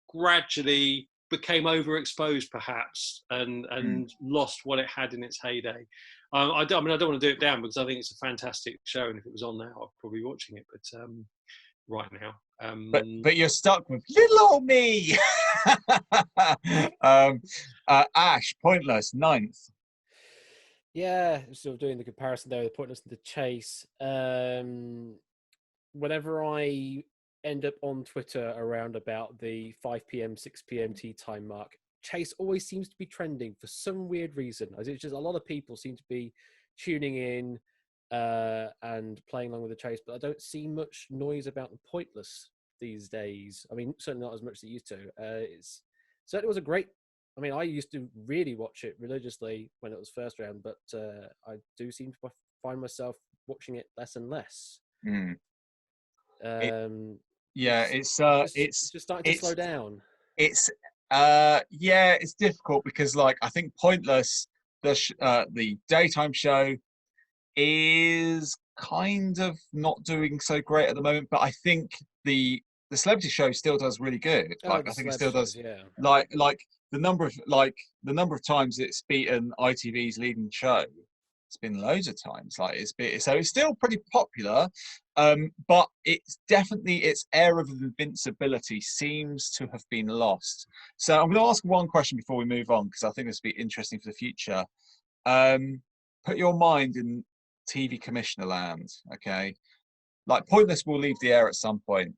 gradually became overexposed, perhaps, and lost what it had in its heyday. I don't want to do it down because I think it's a fantastic show, and if it was on now, I'd probably be watching it. But right now, but you're stuck with little old me. Ash, Pointless, 9th. Yeah, sort of doing the comparison there with Pointless and The Chase. Whenever I end up on Twitter around about the 5 p.m, 6 p.m. tea time mark, Chase always seems to be trending for some weird reason. It's just a lot of people seem to be tuning in and playing along with The Chase, but I don't see much noise about the Pointless these days. I mean, certainly not as much as it used to. It's certainly was a great. I mean, I used to really watch it religiously when it was first around, but I do seem to find myself watching it less and less. It's just starting to slow down. It's it's difficult because, like, I think Pointless, the daytime show, is kind of not doing so great at the moment, but I think the celebrity show still does really good. Like, I think it still does. Yeah. Like the number of times it's beaten ITV's leading show. It's been loads of times. Like, it's still pretty popular, but it's definitely, its air of invincibility seems to have been lost. So I'm going to ask one question before we move on, because I think this will be interesting for the future. Put your mind in TV commissioner land, okay? Like, Pointless will leave the air at some point,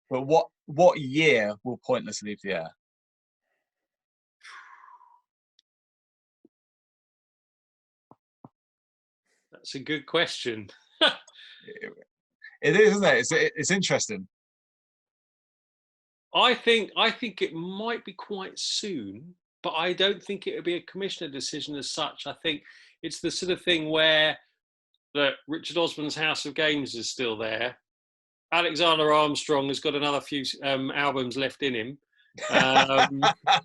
but what year will Pointless leave the air? That's a good question. It is, isn't it? It's interesting. I think it might be quite soon, but I don't think it would be a commissioner decision as such. I think it's the sort of thing where Richard Osman's House of Games is still there. Alexander Armstrong has got another few albums left in him.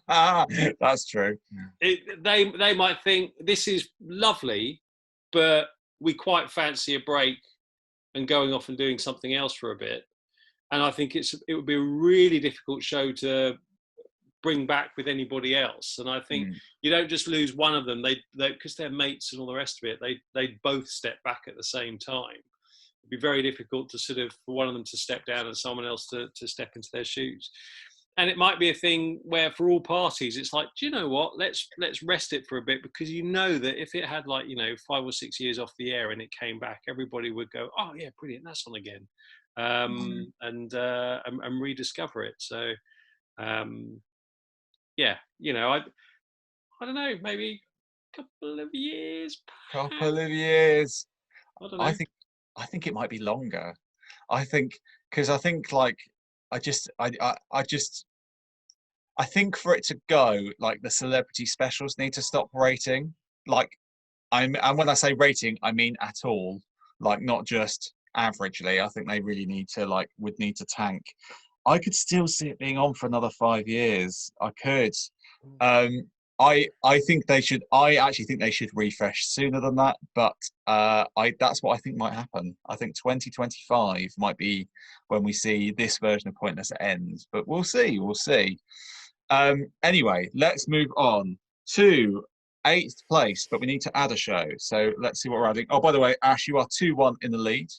That's true. They might think this is lovely, but we quite fancy a break and going off and doing something else for a bit. And I think it would be a really difficult show to bring back with anybody else. And I think you don't just lose one of them. They because they're mates and all the rest of it, they both step back at the same time. It'd be very difficult to sort of, for one of them to step down and someone else to step into their shoes. And it might be a thing where, for all parties, it's like, do you know what? Let's rest it for a bit, because you know that if it had, like, 5 or 6 years off the air and it came back, everybody would go, oh yeah, brilliant, that's on again, and rediscover it. So yeah, I don't know, maybe a couple of years. I don't know. I think it might be longer. I think, because I think, like, I think for it to go, like, the celebrity specials need to stop rating. Like, and when I say rating, I mean at all. Like, not just averagely. I think they really would need to tank. I could still see it being on for another 5 years. I could. I think they should. I actually think they should refresh sooner than that. But that's what I think might happen. I think 2025 might be when we see this version of Pointless end. But we'll see. We'll see. Anyway, let's move on to 8th place. But we need to add a show. So let's see what we're adding. Oh, by the way, Ash, you are 2-1 in the lead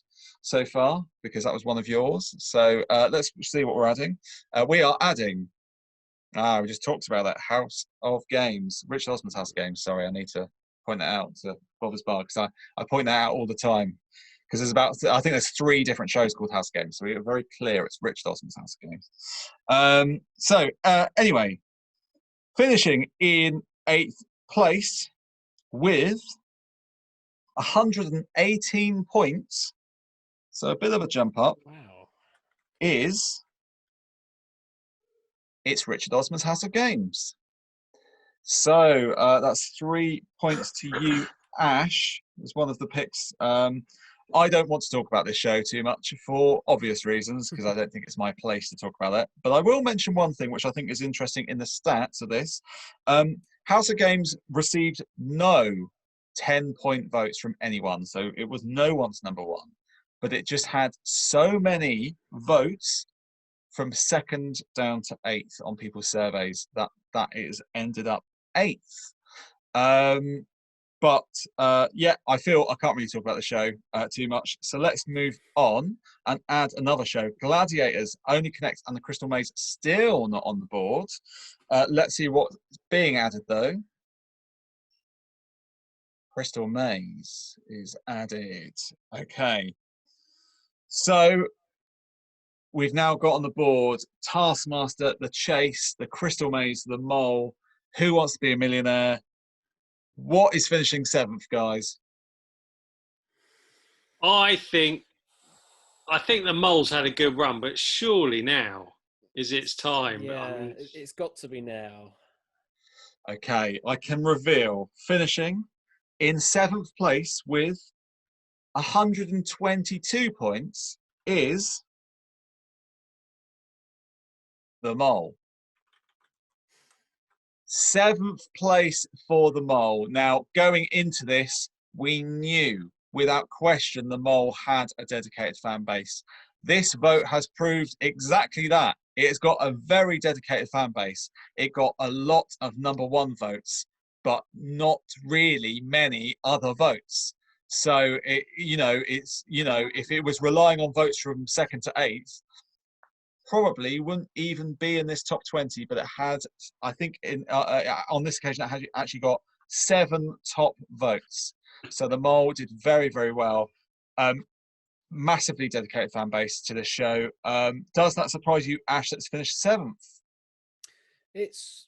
so far, because that was one of yours. So let's see what we're adding. We are adding. We just talked about that, House of Games, Richard Osman's House of Games. Sorry, I need to point that out to Bob's Bar, because I point that out all the time, because I think there's 3 different shows called House of Games, so we're very clear it's Richard Osman's House of Games. Anyway, Finishing in 8th place with 118 points, so a bit of a jump up, Wow. it's Richard Osman's House of Games. So that's 3 points to you, Ash, as one of the picks. I don't want to talk about this show too much for obvious reasons, because I don't think it's my place to talk about it. But I will mention one thing which I think is interesting in the stats of this. House of Games received no 10-point votes from anyone. So it was no one's number one. But it just had so many votes from 2nd down to 8th on people's surveys that is ended up 8th. But yeah, I feel I can't really talk about the show too much. So let's move on and add another show. Gladiators, Only Connect, and the Crystal Maze still not on the board. Let's see what's being added though. Crystal Maze is added. Okay. So we've now got on the board Taskmaster, The Chase, The Crystal Maze, The Mole, Who Wants to Be a Millionaire. What is finishing 7th, guys? I think the Mole's had a good run, but surely now is its time. Yeah, I mean, it's got to be now. Okay, I can reveal finishing in 7th place with 122 points is The Mole. 7th place for The Mole. Now, going into this, we knew without question The Mole had a dedicated fan base. This vote has proved exactly that. It's got a very dedicated fan base. It got a lot of number one votes, but not really many other votes. So, if it was relying on votes from 2nd to 8th, probably wouldn't even be in this top 20, but it had, I think, on this occasion, it had actually got 7 top votes. So The Mole did very, very well. Massively dedicated fan base to this show. Does that surprise you, Ash, that's finished 7th? It's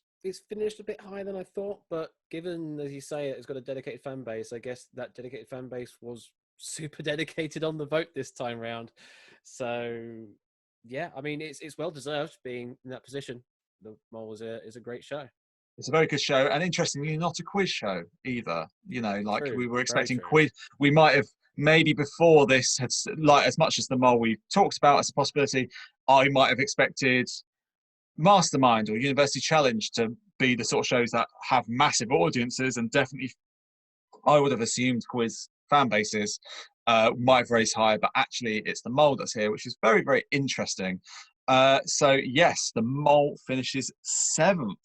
finished a bit higher than I thought, but given, as you say, it's got a dedicated fan base, I guess that dedicated fan base was super dedicated on the vote this time round. So yeah, I mean, it's well deserved being in that position. The Mole is a great show. It's a very good show, and interestingly, not a quiz show either. You know, like True, we were expecting true. quiz. We might have maybe before this had, like, as much as The Mole we talked about as a possibility, I might have expected Mastermind or University Challenge to be the sort of shows that have massive audiences, and definitely I would have assumed quiz fan bases might have raised higher, but actually it's The Mole that's here, which is very, very interesting. So yes, The Mole finishes 7th.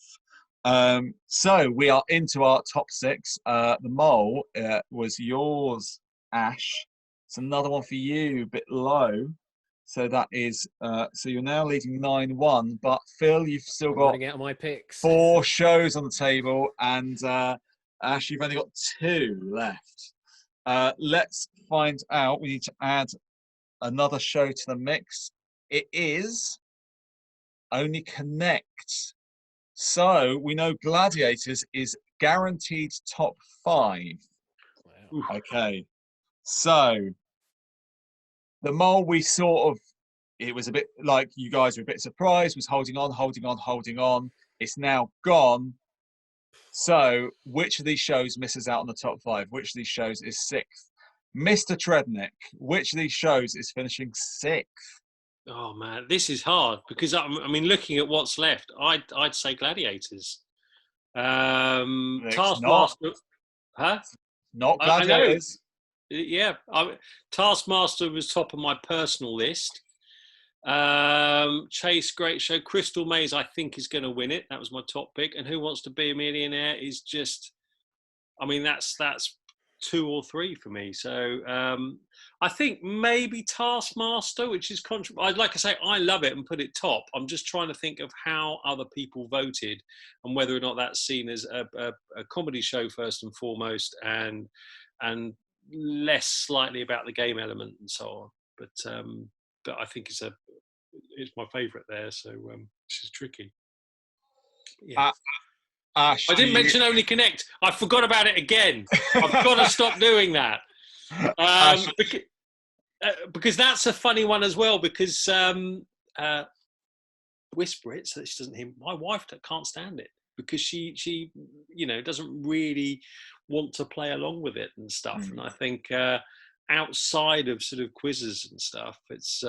So we are into our top 6. The Mole was yours, Ash. It's another one for you, a bit low. So that is, so you're now leading 9-1, but Phil, you've still got running out of my picks. 4 shows on the table, and Ash, you've only got 2 left. Let's find out. We need to add another show to the mix. It is Only Connect. So we know Gladiators is guaranteed top 5. Wow. Okay. So The Mole, we sort of, it was a bit like you guys were a bit surprised, was holding on. It's now gone. So which of these shows misses out on the top 5? Which of these shows is 6th? Mr. Trednick, which of these shows is finishing 6th? oh man, this is hard because I mean, looking at what's left, I'd say Gladiators. It's Taskmaster, huh? Not I know. Gladiators. Yeah, Taskmaster was top of my personal list. Chase, great show. Crystal Maze, I think, is going to win it. That was my top pick. And Who Wants to Be a Millionaire is just, I mean, that's 2 or 3 for me. So I think maybe Taskmaster, which is I'd like to say I love it and put it top. I'm just trying to think of how other people voted and whether or not that's seen as a comedy show first and foremost, and less slightly about the game element and so on. But I think it's my favourite there. So this is tricky. Yeah. Ash, I didn't mention Only Connect. I forgot about it again. I've got to stop doing that. Ash, Because that's a funny one as well, because whisper it so that she doesn't hear. My wife can't stand it because she doesn't really want to play along with it and stuff. And I think outside of sort of quizzes and stuff, it's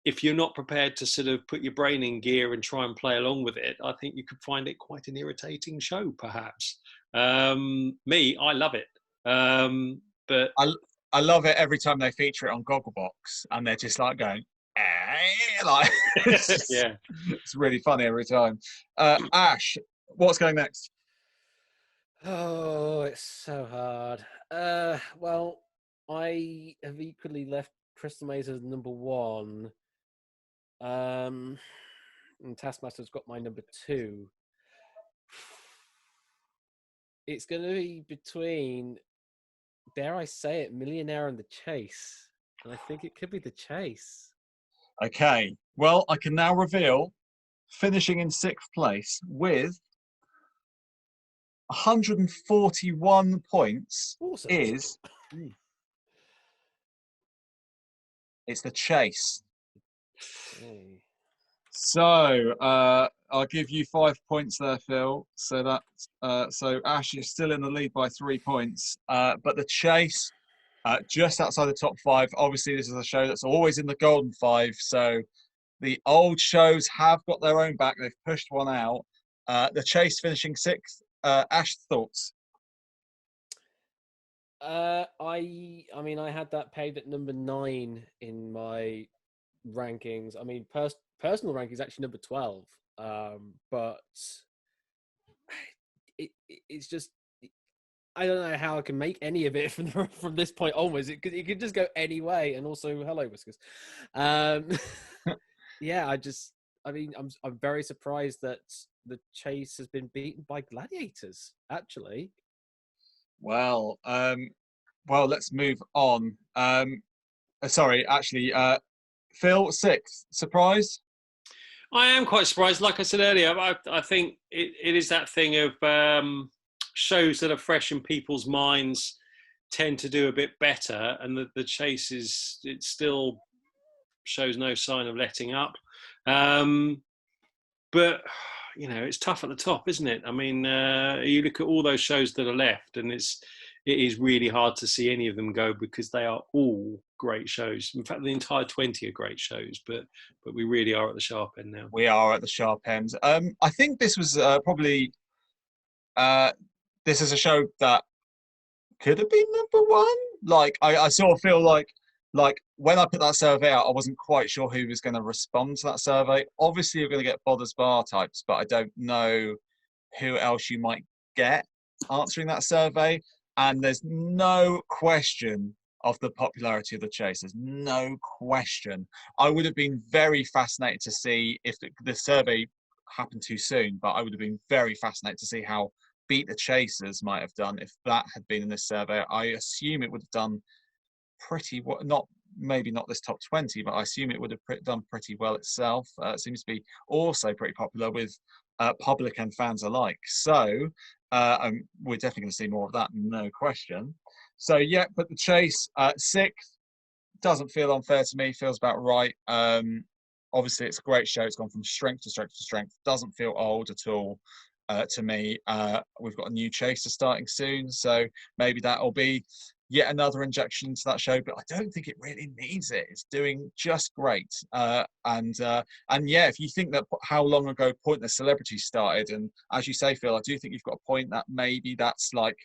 if you're not prepared to sort of put your brain in gear and try and play along with it, I think you could find it quite an irritating show, perhaps. Me, I love it. But I love it every time they feature it on Gogglebox, and they're just like going, like, yeah, it's really funny every time. Ash, what's going next? Oh, it's so hard. Well, I have equally left Crystal Maze as number 1. And Taskmaster's got my number 2. It's going to be between, dare I say it, Millionaire and The Chase. And I think it could be The Chase. Okay, well, I can now reveal, finishing in 6th place with 141 points Awesome. It's The Chase. Okay. So I'll give you 5 points there, Phil. So that's so Ash is still in the lead by 3 points. But The Chase, just outside the top 5. Obviously, this is a show that's always in the golden 5. So the old shows have got their own back. They've pushed one out. The Chase finishing 6th. Ash, thoughts? I mean, I had that pegged at number 9 in my rankings. I mean, personal ranking is actually number 12. But it's just, I don't know how I can make any of it from this point onwards. It could just go any way. And also, hello, Whiskers. Yeah, I'm very surprised that The Chase has been beaten by Gladiators, actually. Well, let's move on. Sorry, actually, Phil, 6th. Surprise? I am quite surprised. Like I said earlier, I think it is that thing of shows that are fresh in people's minds tend to do a bit better, and the Chase it still shows no sign of letting up. But it's tough at the top, isn't it? I mean, you look at all those shows that are left, and it is really hard to see any of them go because they are all great shows. In fact, the entire 20 are great shows, but we really are at the sharp end now. We are at the sharp end. I think this was probably this is a show that could have been number 1. Like I sort of feel like when I put that survey out, I wasn't quite sure who was going to respond to that survey. Obviously, you're going to get Bothers Bar types, but I don't know who else you might get answering that survey. And there's no question of the popularity of The Chase. There's no question. I would have been very fascinated to see if the survey happened too soon, but I would have been very fascinated to see how Beat the Chasers might have done if that had been in this survey. I assume it would have done pretty well, maybe not this top 20, but I assume it would have done pretty well itself. It seems to be also pretty popular with public and fans alike. So we're definitely going to see more of that, no question. So yeah, but The Chase 6th doesn't feel unfair to me. Feels about right. Obviously, it's a great show. It's gone from strength to strength to strength. Doesn't feel old at all to me. We've got a new chaser starting soon, so maybe that'll be yet another injection into that show, but I don't think it really needs it. It's doing just great. And yeah, if you think that how long ago Pointless Celebrity started, and as you say, Phil, I do think you've got a point that maybe that's like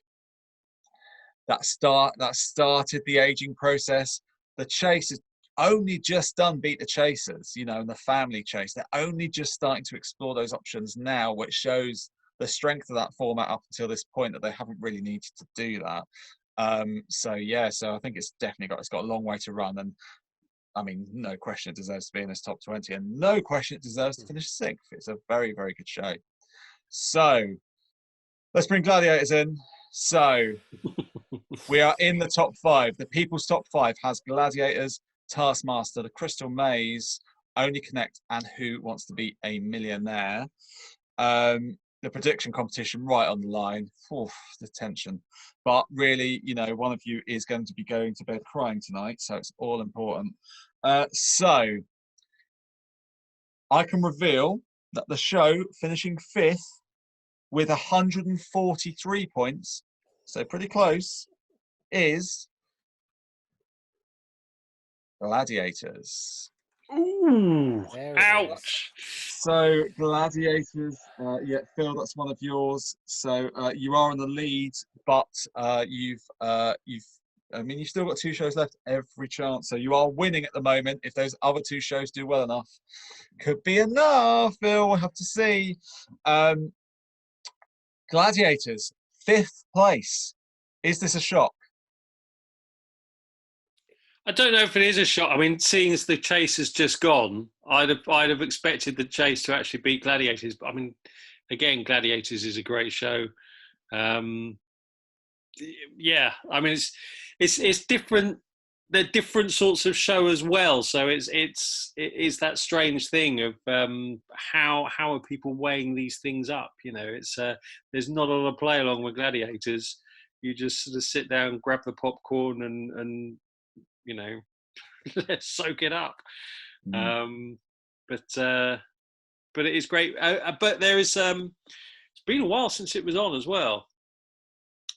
that started the aging process. The Chase has only just done Beat the Chasers, and the Family Chase. They're only just starting to explore those options now, which shows the strength of that format up until this point, that they haven't really needed to do that. So I think it's got a long way to run, and I mean, no question it deserves to be in this top 20, and no question it deserves to finish 6th. It's a very, very good show. So let's bring Gladiators in. So we are in the top 5. The People's Top 5 has Gladiators, Taskmaster, The Crystal Maze, Only Connect, and Who Wants to Be a Millionaire. the prediction competition right on the line. Oof, the tension. But really, you know, one of you is going to be going to bed crying tonight, so it's all important. So I can reveal that the show finishing 5th with 143 points, so pretty close, is Gladiators. Ooh, There it ouch. So Gladiators, yeah, Phil, that's one of yours. So you are in the lead, but you've I mean, you've still got 2 shows left, every chance. So you are winning at the moment. If those other 2 shows do well enough, could be enough, Phil. We'll have to see. Gladiators, 5th place. Is this a shock? I don't know if it is a shock. I mean, seeing as the Chase has just gone, I'd have expected the Chase to actually beat Gladiators. But I mean, again, Gladiators is a great show. Yeah, I mean, it's different. They're different sorts of show as well. So it is that strange thing of how are people weighing these things up? You know, it's there's not a lot of play along with Gladiators. You just sort of sit down, grab the popcorn, and you know, let's soak it up. But it is great. But there is it's been a while since it was on as well.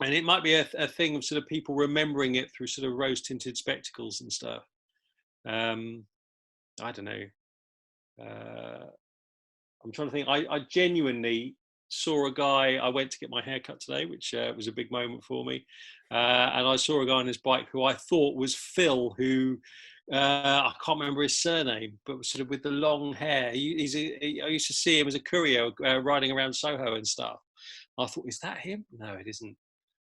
And it might be a thing of sort of people remembering it through sort of rose-tinted spectacles and stuff. I don't know. I'm trying to think. I genuinely saw a guy. I went to get my hair cut today, which was a big moment for me. And I saw a guy on his bike who I thought was Phil, who I can't remember his surname, but was sort of with the long hair. I used to see him as a courier riding around Soho and stuff. I thought, is that him? No, it isn't.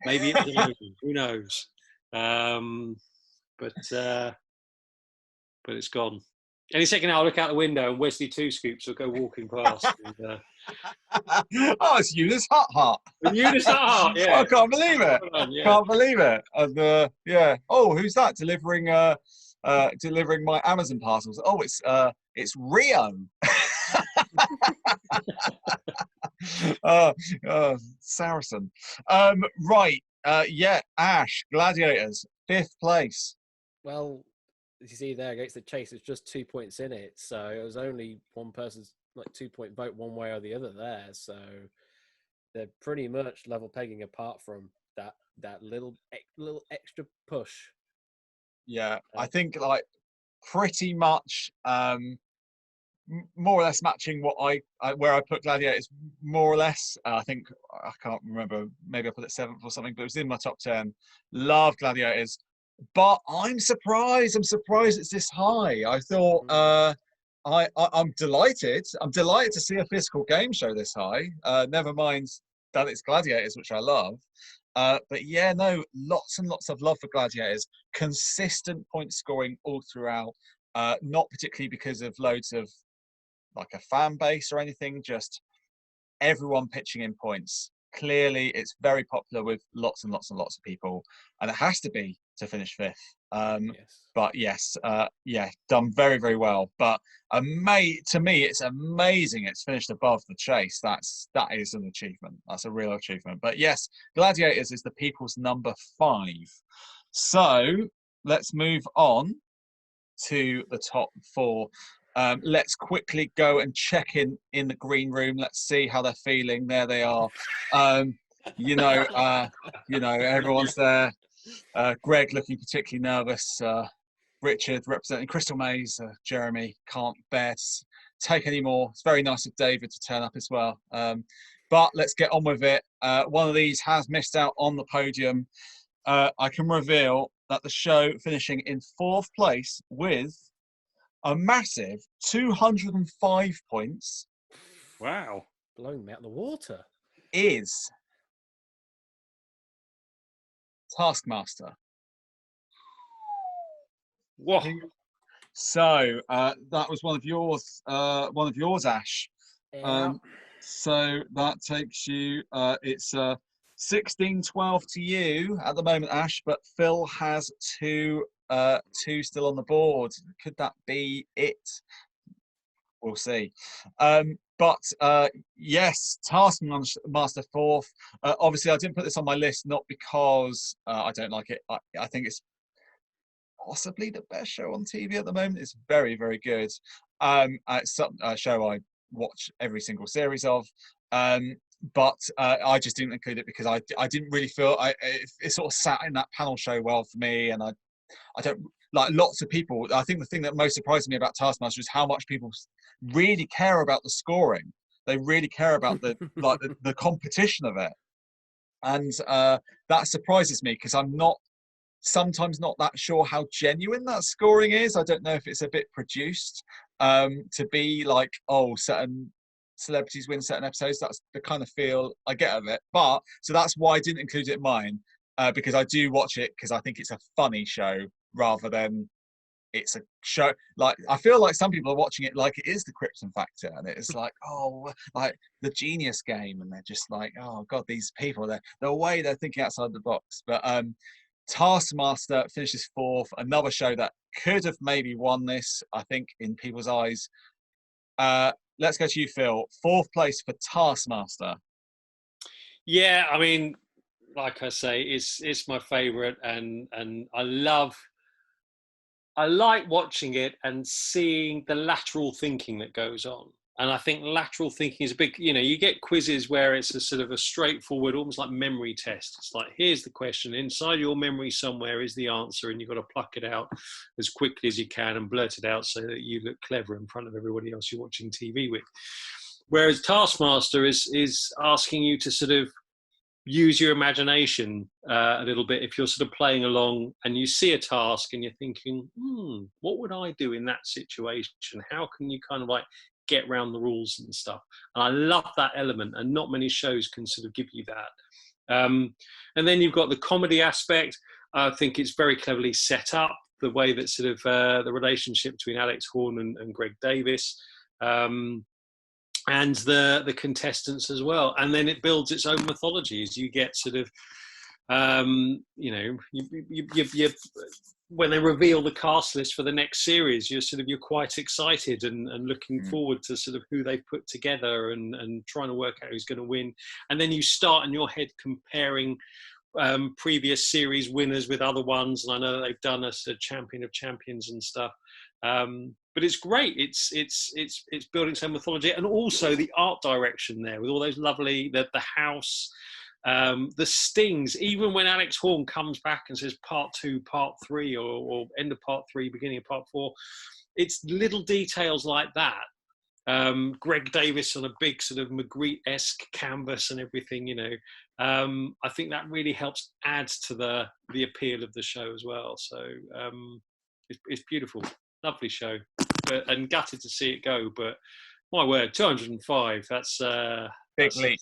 Maybe it was an who knows? But it's gone. Any second now, I'll look out the window and Wesley Two Scoops will go walking past. And, oh, it's Eunice Hut. Eunice Hut, yeah. I can't believe it. Yeah. Can't believe it. And yeah. Oh, who's that delivering my Amazon parcels? Oh, it's Rio. Saracen. Right. Yeah, Ash, Gladiators, 5th place. Well, as you see there against the Chase, it's just 2 points in it. So it was only one person's 2-point vote one way or the other there. So they're pretty much level pegging apart from that little extra push. Yeah, I think like pretty much more or less matching what where I put Gladiators, more or less. I think, I can't remember, maybe I put it 7th or something, but it was in my top 10. Love Gladiators, but I'm surprised it's this high. I thought I'm delighted to see a physical game show this high, never mind that it's Gladiators, which I love. But yeah, no, lots and lots of love for Gladiators. Consistent point scoring all throughout, not particularly because of loads of like a fan base or anything, just everyone pitching in points. Clearly it's very popular with lots and lots and lots of people, and it has to be to finish 5th. Yes. But yes, yeah, done very, very well. But to me, it's amazing it's finished above the Chase. That is an achievement. That's a real achievement. But yes, Gladiators is the people's number 5. So let's move on to the top 4. Let's quickly go and check in the green room. Let's see how they're feeling. There they are. Everyone's there. Greg looking particularly nervous. Richard representing Crystal Maze. Jeremy can't bear to take any more. It's very nice of David to turn up as well. But let's get on with it. One of these has missed out on the podium. I can reveal that the show finishing in 4th place with a massive 205 points. Wow. Blowing me out of the water. Is Taskmaster. Whoa. So that was one of yours, Ash. Yeah. So that takes you, it's 16-12 to you at the moment, Ash, but Phil has two still on the board. Could that be it? We'll see. But yes, Taskmaster 4th. Obviously, I didn't put this on my list not because I don't like it. I think it's possibly the best show on TV at the moment. It's very, very good. It's a show I watch every single series of. But I just didn't include it because I didn't really feel it sort of sat in that panel show well for me, and I don't like lots of people. I think the thing that most surprised me about Taskmaster is how much people really care about the scoring. They really care about the the competition of it, and that surprises me because I'm sometimes not that sure how genuine that scoring is. I don't know if it's a bit produced to be like, oh, certain celebrities win certain episodes. That's the kind of feel I get of it. But so that's why I didn't include it in mine, because I do watch it because I think it's a funny show rather than it's a show. Like, I feel like some people are watching it like it is the Krypton Factor, and it's like, oh, like the Genius Game, and they're just like, oh god, these people, the way they're thinking outside the box. But Taskmaster finishes 4th, another show that could have maybe won this, I think, in people's eyes. Let's go to you, Phil. 4th place for Taskmaster. Yeah, I mean, like I say, it's my favourite, and I like watching it and seeing the lateral thinking that goes on. And I think lateral thinking is a big, you get quizzes where it's a sort of a straightforward, almost like memory test. It's like, here's the question. Inside your memory somewhere is the answer, and you've got to pluck it out as quickly as you can and blurt it out so that you look clever in front of everybody else you're watching TV with. Whereas Taskmaster is asking you to sort of use your imagination a little bit. If you're sort of playing along and you see a task and you're thinking, what would I do in that situation? How can you kind of like get around the rules and stuff? And I love that element, and not many shows can sort of give you that. And then you've got the comedy aspect. I think it's very cleverly set up, the way that sort of the relationship between Alex Horne and Greg Davis, and the contestants as well. And then it builds its own mythology as you get sort of, when they reveal the cast list for the next series, you're quite excited and looking forward to sort of who they've put together and trying to work out who's going to win. And then you start in your head comparing previous series winners with other ones. And I know that they've done a Champion of Champions and stuff. But it's great. It's building some mythology, and also the art direction there with all those lovely the house, the stings. Even when Alex Horne comes back and says part 2, part 3, or end of part 3, beginning of part 4, it's little details like that. Greg Davis on a big sort of Magritte-esque canvas and everything. I think that really helps add to the appeal of the show as well. So it's beautiful. Lovely show, and gutted to see it go. But my word, 205. That's big leap.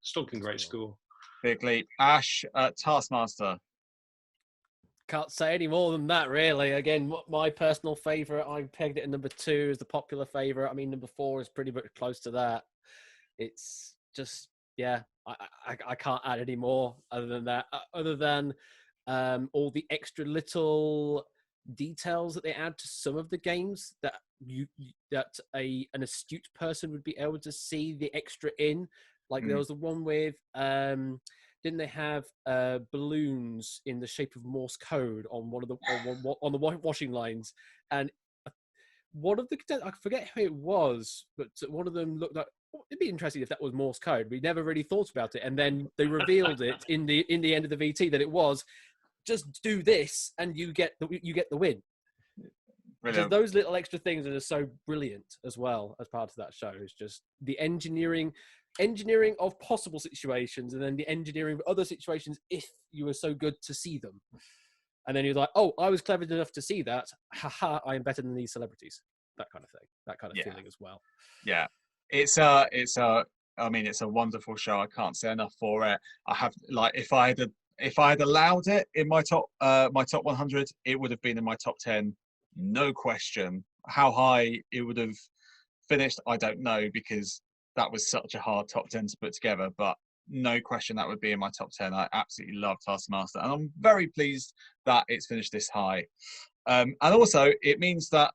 Stonking great score. Big leap. Ash, Taskmaster. Can't say any more than that, really. Again, my personal favourite, I pegged it at number 2 as the popular favourite. I mean, number 4 is pretty much close to that. It's just, yeah, I can't add any more other than that. Other than all the extra little details that they add to some of the games that an astute person would be able to see the extra in. Like there was the one with didn't they have balloons in the shape of Morse code on one of the on the washing lines? And one of the, I forget who it was, but one of them looked like, it'd be interesting if that was Morse code. We never really thought about it, and then they revealed it in the end of the VT that it was, just do this and you get the win. Just those little extra things that are so brilliant as well as part of that show. Is just the engineering of possible situations, and then the engineering of other situations if you were so good to see them. And then you're like, oh, I was clever enough to see that. Haha, I am better than these celebrities. That kind of thing. That kind of feeling as well. Yeah. It's a wonderful show. I can't say enough for it. I have, like, if I had allowed it in my top 100, it would have been in my top 10, no question. How high it would have finished, I don't know, because that was such a hard top 10 to put together, but no question that would be in my top 10. I absolutely love Taskmaster, and I'm very pleased that it's finished this high. And also, it means that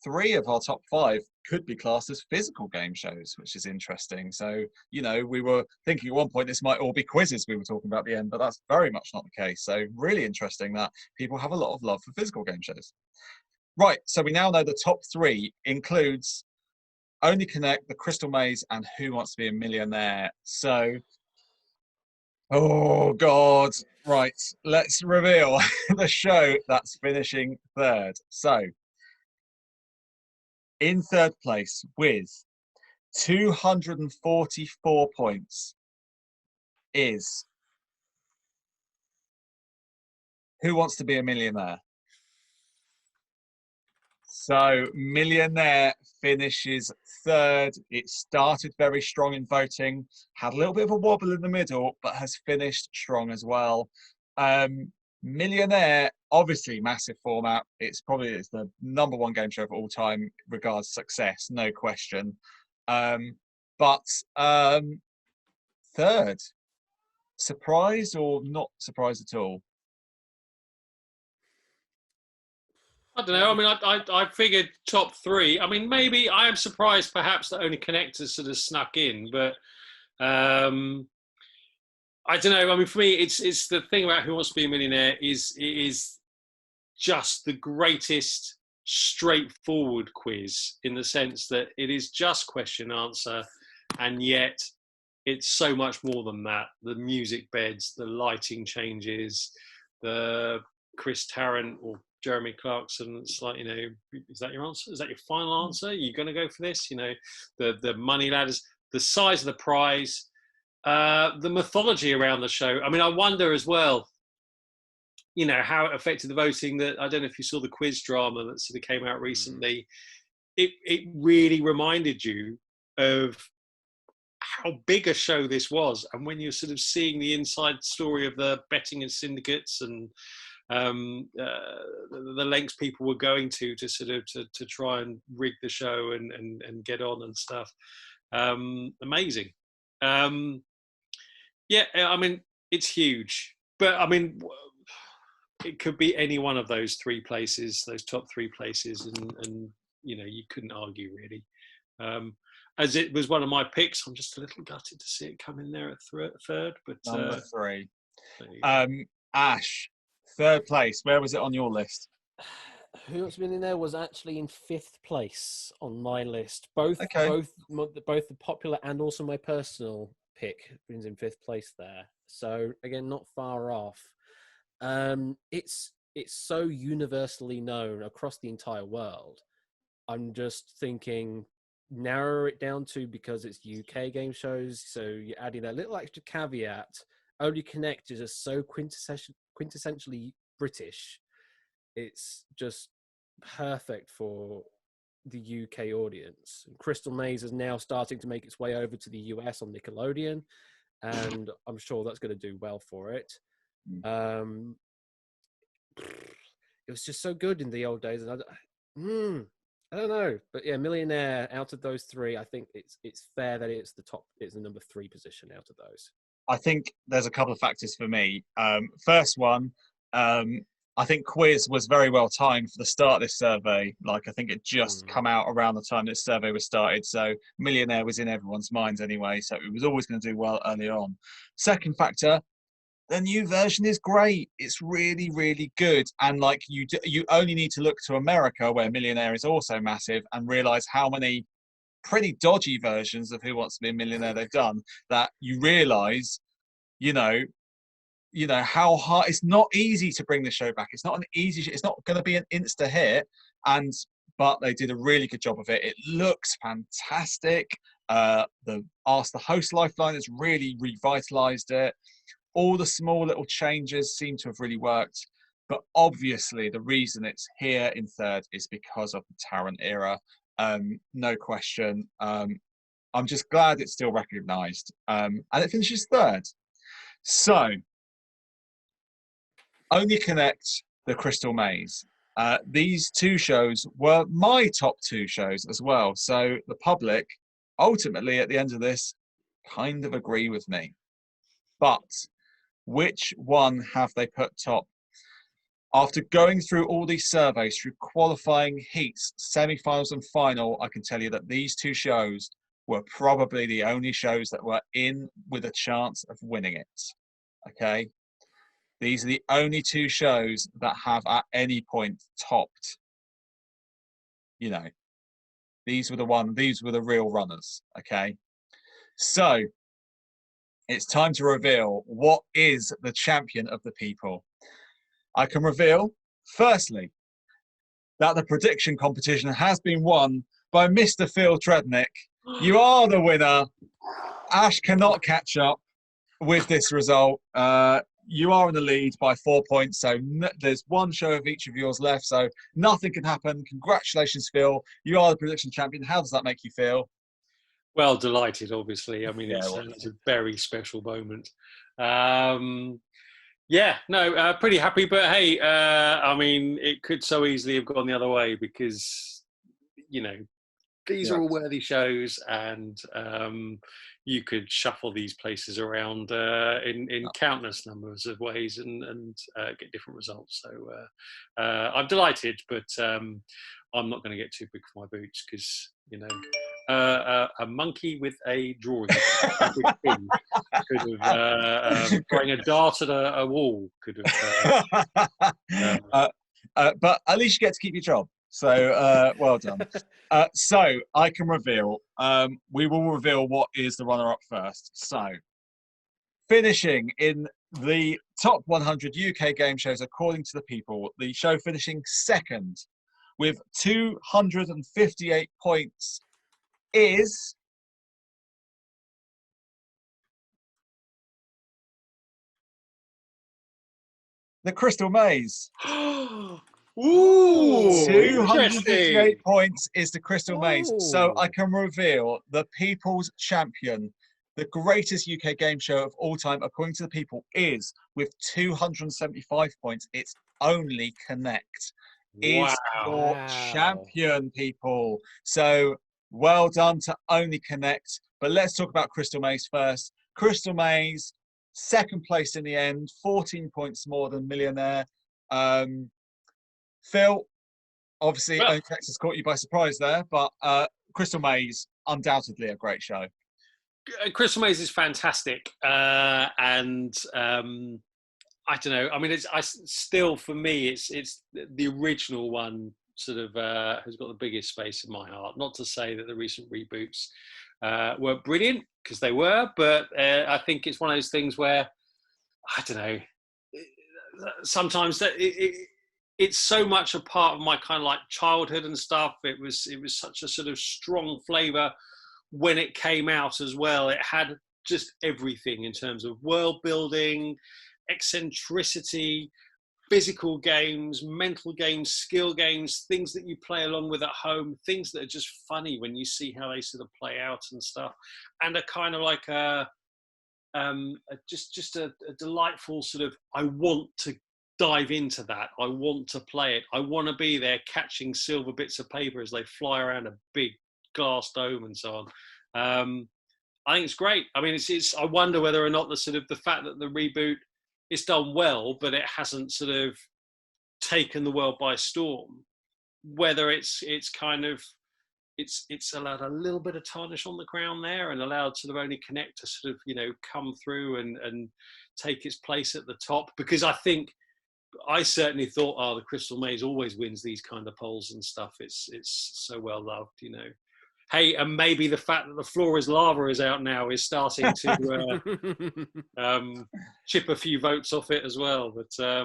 3 of our top 5 could be classed as physical game shows, which is interesting. So, you know, we were thinking at one point this might all be quizzes we were talking about at the end, but that's very much not the case. So really interesting that people have a lot of love for physical game shows. Right, so we now know the top 3 includes Only Connect, The Crystal Maze, and Who Wants to Be a Millionaire. So, oh God. Right, let's reveal the show that's finishing 3rd. So, in 3rd place with 244 points is Who Wants to Be a Millionaire? So, Millionaire finishes 3rd. It started very strong in voting, had a little bit of a wobble in the middle, but has finished strong as well. Millionaire, obviously massive format. It's the #1 game show of all time, regards success, no question. But 3rd, surprised or not surprised at all? I don't know. I mean, I figured top 3. I mean, maybe I am surprised perhaps that Only Connectors sort of snuck in, but I don't know. I mean, for me, it's the thing about Who Wants to Be a Millionaire is just the greatest straightforward quiz, in the sense that it is just question answer, and yet it's so much more than that. The music beds, the lighting changes, the Chris Tarrant or Jeremy Clarkson, it's like, you know, is that your answer? Is that your final answer? Are you going to go for this? You know, the money ladders, the size of the prize, the mythology around the show. I mean, I wonder as well, you know, how it affected the voting. That I don't know if you saw the quiz drama that sort of came out recently. It really reminded you of how big a show this was, and when you're sort of seeing the inside story of the betting and syndicates and the lengths people were going to sort of to try and rig the show and get on and stuff. Amazing. Yeah, I mean, it's huge, but I mean, it could be any one of those 3 places, those top 3 places, and you know, you couldn't argue really. As it was one of my picks, I'm just a little gutted to see it come in there at 3rd. But number 3. Ash, 3rd place. Where was it on your list? Who Wants to Be a Millionaire was actually in 5th place on my list. Both the popular and also my personal pick is in 5th place there. So again, not far off. It's so universally known across the entire world. I'm just thinking, narrow it down to, because it's UK game shows, so you're adding that little extra caveat. Only Connect is just so quintessentially British. It's just perfect for the UK audience. Crystal Maze is now starting to make its way over to the US on Nickelodeon, and I'm sure that's going to do well for it. It was just so good in the old days, and I don't know, but yeah, Millionaire, out of those 3, I think it's fair that it's the number 3 position out of those. I think there's a couple of factors for me. First one, I think quiz was very well timed for the start of this survey. Like, I think it just come out around the time this survey was started. So Millionaire was in everyone's minds anyway. So it was always going to do well early on. Second factor, the new version is great. It's really, really good. And like, you only need to look to America, where Millionaire is also massive, and realize how many pretty dodgy versions of Who Wants to Be a Millionaire they've done, that you realize, you know how hard. It's not easy to bring the show back. It's not going to be an insta hit, but they did a really good job of it. It looks fantastic. The Ask the Host Lifeline has really revitalized it. All the small little changes seem to have really worked. But obviously, the reason it's here in 3rd is because of the Tarrant era. No question. I'm just glad it's still recognised. And it finishes 3rd. So, Only Connect, The Crystal Maze. These 2 shows were my top 2 shows as well. So the public, ultimately, at the end of this, kind of agree with me. But which one have they put top? After going through all these surveys, through qualifying heats, semi-finals and final, I can tell you that these two shows were probably the only shows that were in with a chance of winning it. Okay? These are the only two shows that have at any point topped. You know, these were the real runners. Okay? So, it's time to reveal what is the champion of the people. I can reveal, firstly, that the prediction competition has been won by Mr. Phil Trednick. You are the winner. Ash cannot catch up with this result. You are in the lead by 4 points, so there's one show of each of yours left, so nothing can happen. Congratulations, Phil. You are the prediction champion. How does that make you feel? Well, delighted, obviously. I mean, Yeah, it's a very special moment. Pretty happy. But hey, I mean, it could so easily have gone the other way because, you know, these are all worthy shows, and you could shuffle these places around in countless numbers of ways and get different results. So I'm delighted, but I'm not going to get too big for my boots because, you know, a monkey with a drawing could have throwing a dart at a wall could have. But at least you get to keep your job. So well done. So I can reveal. We will reveal what is the runner-up first. So finishing in the top 100 UK game shows according to the people, the show finishing second with 258 points is the Crystal Maze. Ooh, 258 points is the Crystal Maze. So I Ooh. can reveal the people's champion, the greatest UK game show of all time, according to the people, is with 275 points. It's Only Connect is your champion, people. So well done to Only Connect. But let's talk about Crystal Maze first. Crystal Maze, second place in the end, 14 points more than Millionaire. Phil, obviously, Only Connect has caught you by surprise there, but Crystal Maze, undoubtedly a great show. Crystal Maze is fantastic, and I don't know. I mean, still for me, it's the original one. Sort of has got the biggest space in my heart. Not to say that the recent reboots were brilliant, because they were, but I think it's one of those things where I don't know. Sometimes that it's so much a part of my kind of like childhood and stuff. It was such a sort of strong flavour when it came out as well. It had just everything in terms of world building, eccentricity, physical games, mental games, skill games, things that you play along with at home, things that are just funny when you see how they sort of play out and stuff, and a kind of like a delightful sort of, I want to dive into that. I want to play it. I want to be there catching silver bits of paper as they fly around a big glass dome and so on. I think it's great. I mean, it's. I wonder whether or not the fact that the reboot is done well, but it hasn't sort of taken the world by storm. Whether it's allowed a little bit of tarnish on the crown there, and allowed sort of Only Connect to sort of, you know, come through and take its place at the top. Because I certainly thought, the Crystal Maze always wins these kind of polls and stuff. It's so well loved, you know. Hey, and maybe the fact that the Floor is Lava is out now is starting to chip a few votes off it as well. But I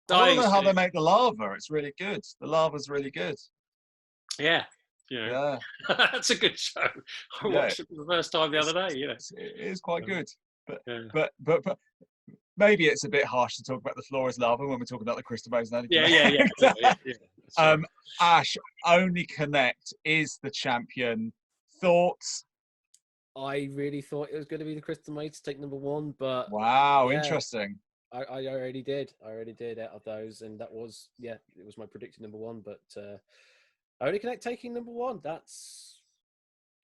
don't know how they make the lava. It's really good. The lava's really good. Yeah. Yeah. That's a good show. I watched it for the first time the other day. You know, it is quite good. But maybe it's a bit harsh to talk about the Floor is Lava when we're talking about the Crystal Maze. Yeah. Ash, Only Connect is the champion. Thoughts? I really thought it was going to be the Crystal Maze to take number one, but wow, interesting. I already did. Out of those, and that was it was my predicted number one. But Only Connect taking number one.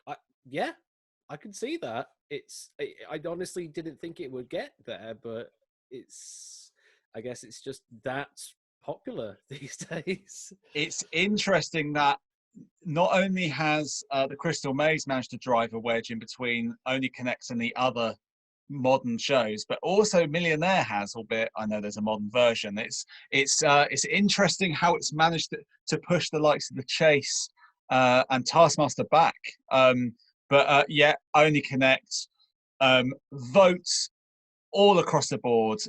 I can see that. I honestly didn't think it would get there, but I guess it's just that popular these days. It's interesting that not only has the Crystal Maze managed to drive a wedge in between Only Connect and the other modern shows, but also Millionaire has, albeit I know there's a modern version. It's interesting how it's managed to push the likes of The Chase and Taskmaster back. But yeah, Only Connect votes all across the board,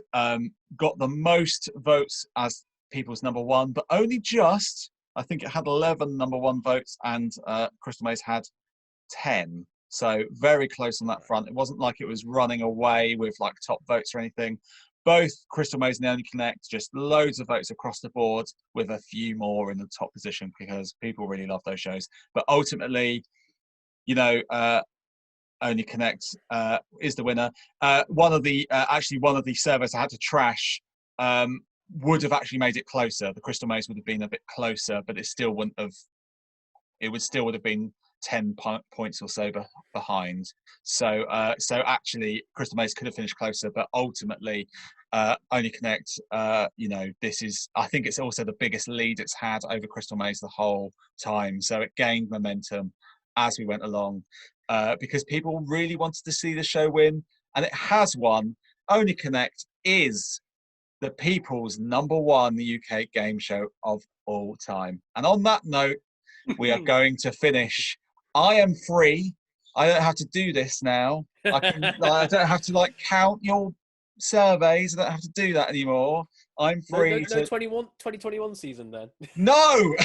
got the most votes as people's number one, but only just, I think it had 11 number one votes, and Crystal Maze had 10. So very close on that front. It wasn't like it was running away with like top votes or anything. Both Crystal Maze and Only Connect, just loads of votes across the board, with a few more in the top position because people really love those shows. But ultimately, you know, Only Connect is the winner. One of the servers I had to trash would have actually made it closer. The Crystal Maze would have been a bit closer, but it still wouldn't have. It would have been 10 points or so behind. So actually, Crystal Maze could have finished closer, but ultimately, Only Connect. This is. I think it's also the biggest lead it's had over Crystal Maze the whole time. So it gained momentum as we went along, because people really wanted to see the show win, and it has won. Only Connect is the people's number one UK game show of all time. And on that note, we are going to finish. I am free. I don't have to do this now. I don't have to like count your surveys. I don't have to do that anymore. I'm free. No 2021 season then. No.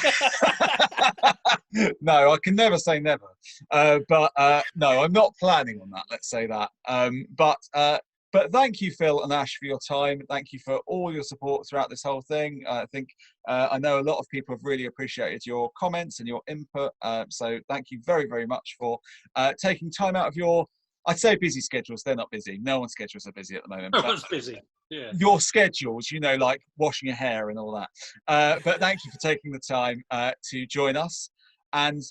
No, I can never say never. But no, I'm not planning on that. Let's say that. But thank you, Phil and Ash, for your time. Thank you for all your support throughout this whole thing. I know a lot of people have really appreciated your comments and your input. So thank you very, very much for taking time out of your, I'd say, busy schedules. They're not busy. No one's schedules are busy at the moment. No one's busy. Yeah. Your schedules, like washing your hair and all that. But thank you for taking the time to join us. And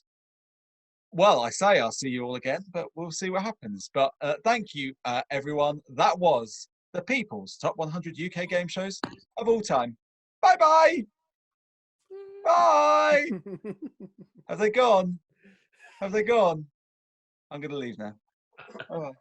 well, I'll see you all again, but we'll see what happens. But thank you, everyone. That was the People's Top 100 UK game shows of all time. Bye-bye. Bye. Have they gone? I'm going to leave now. Oh.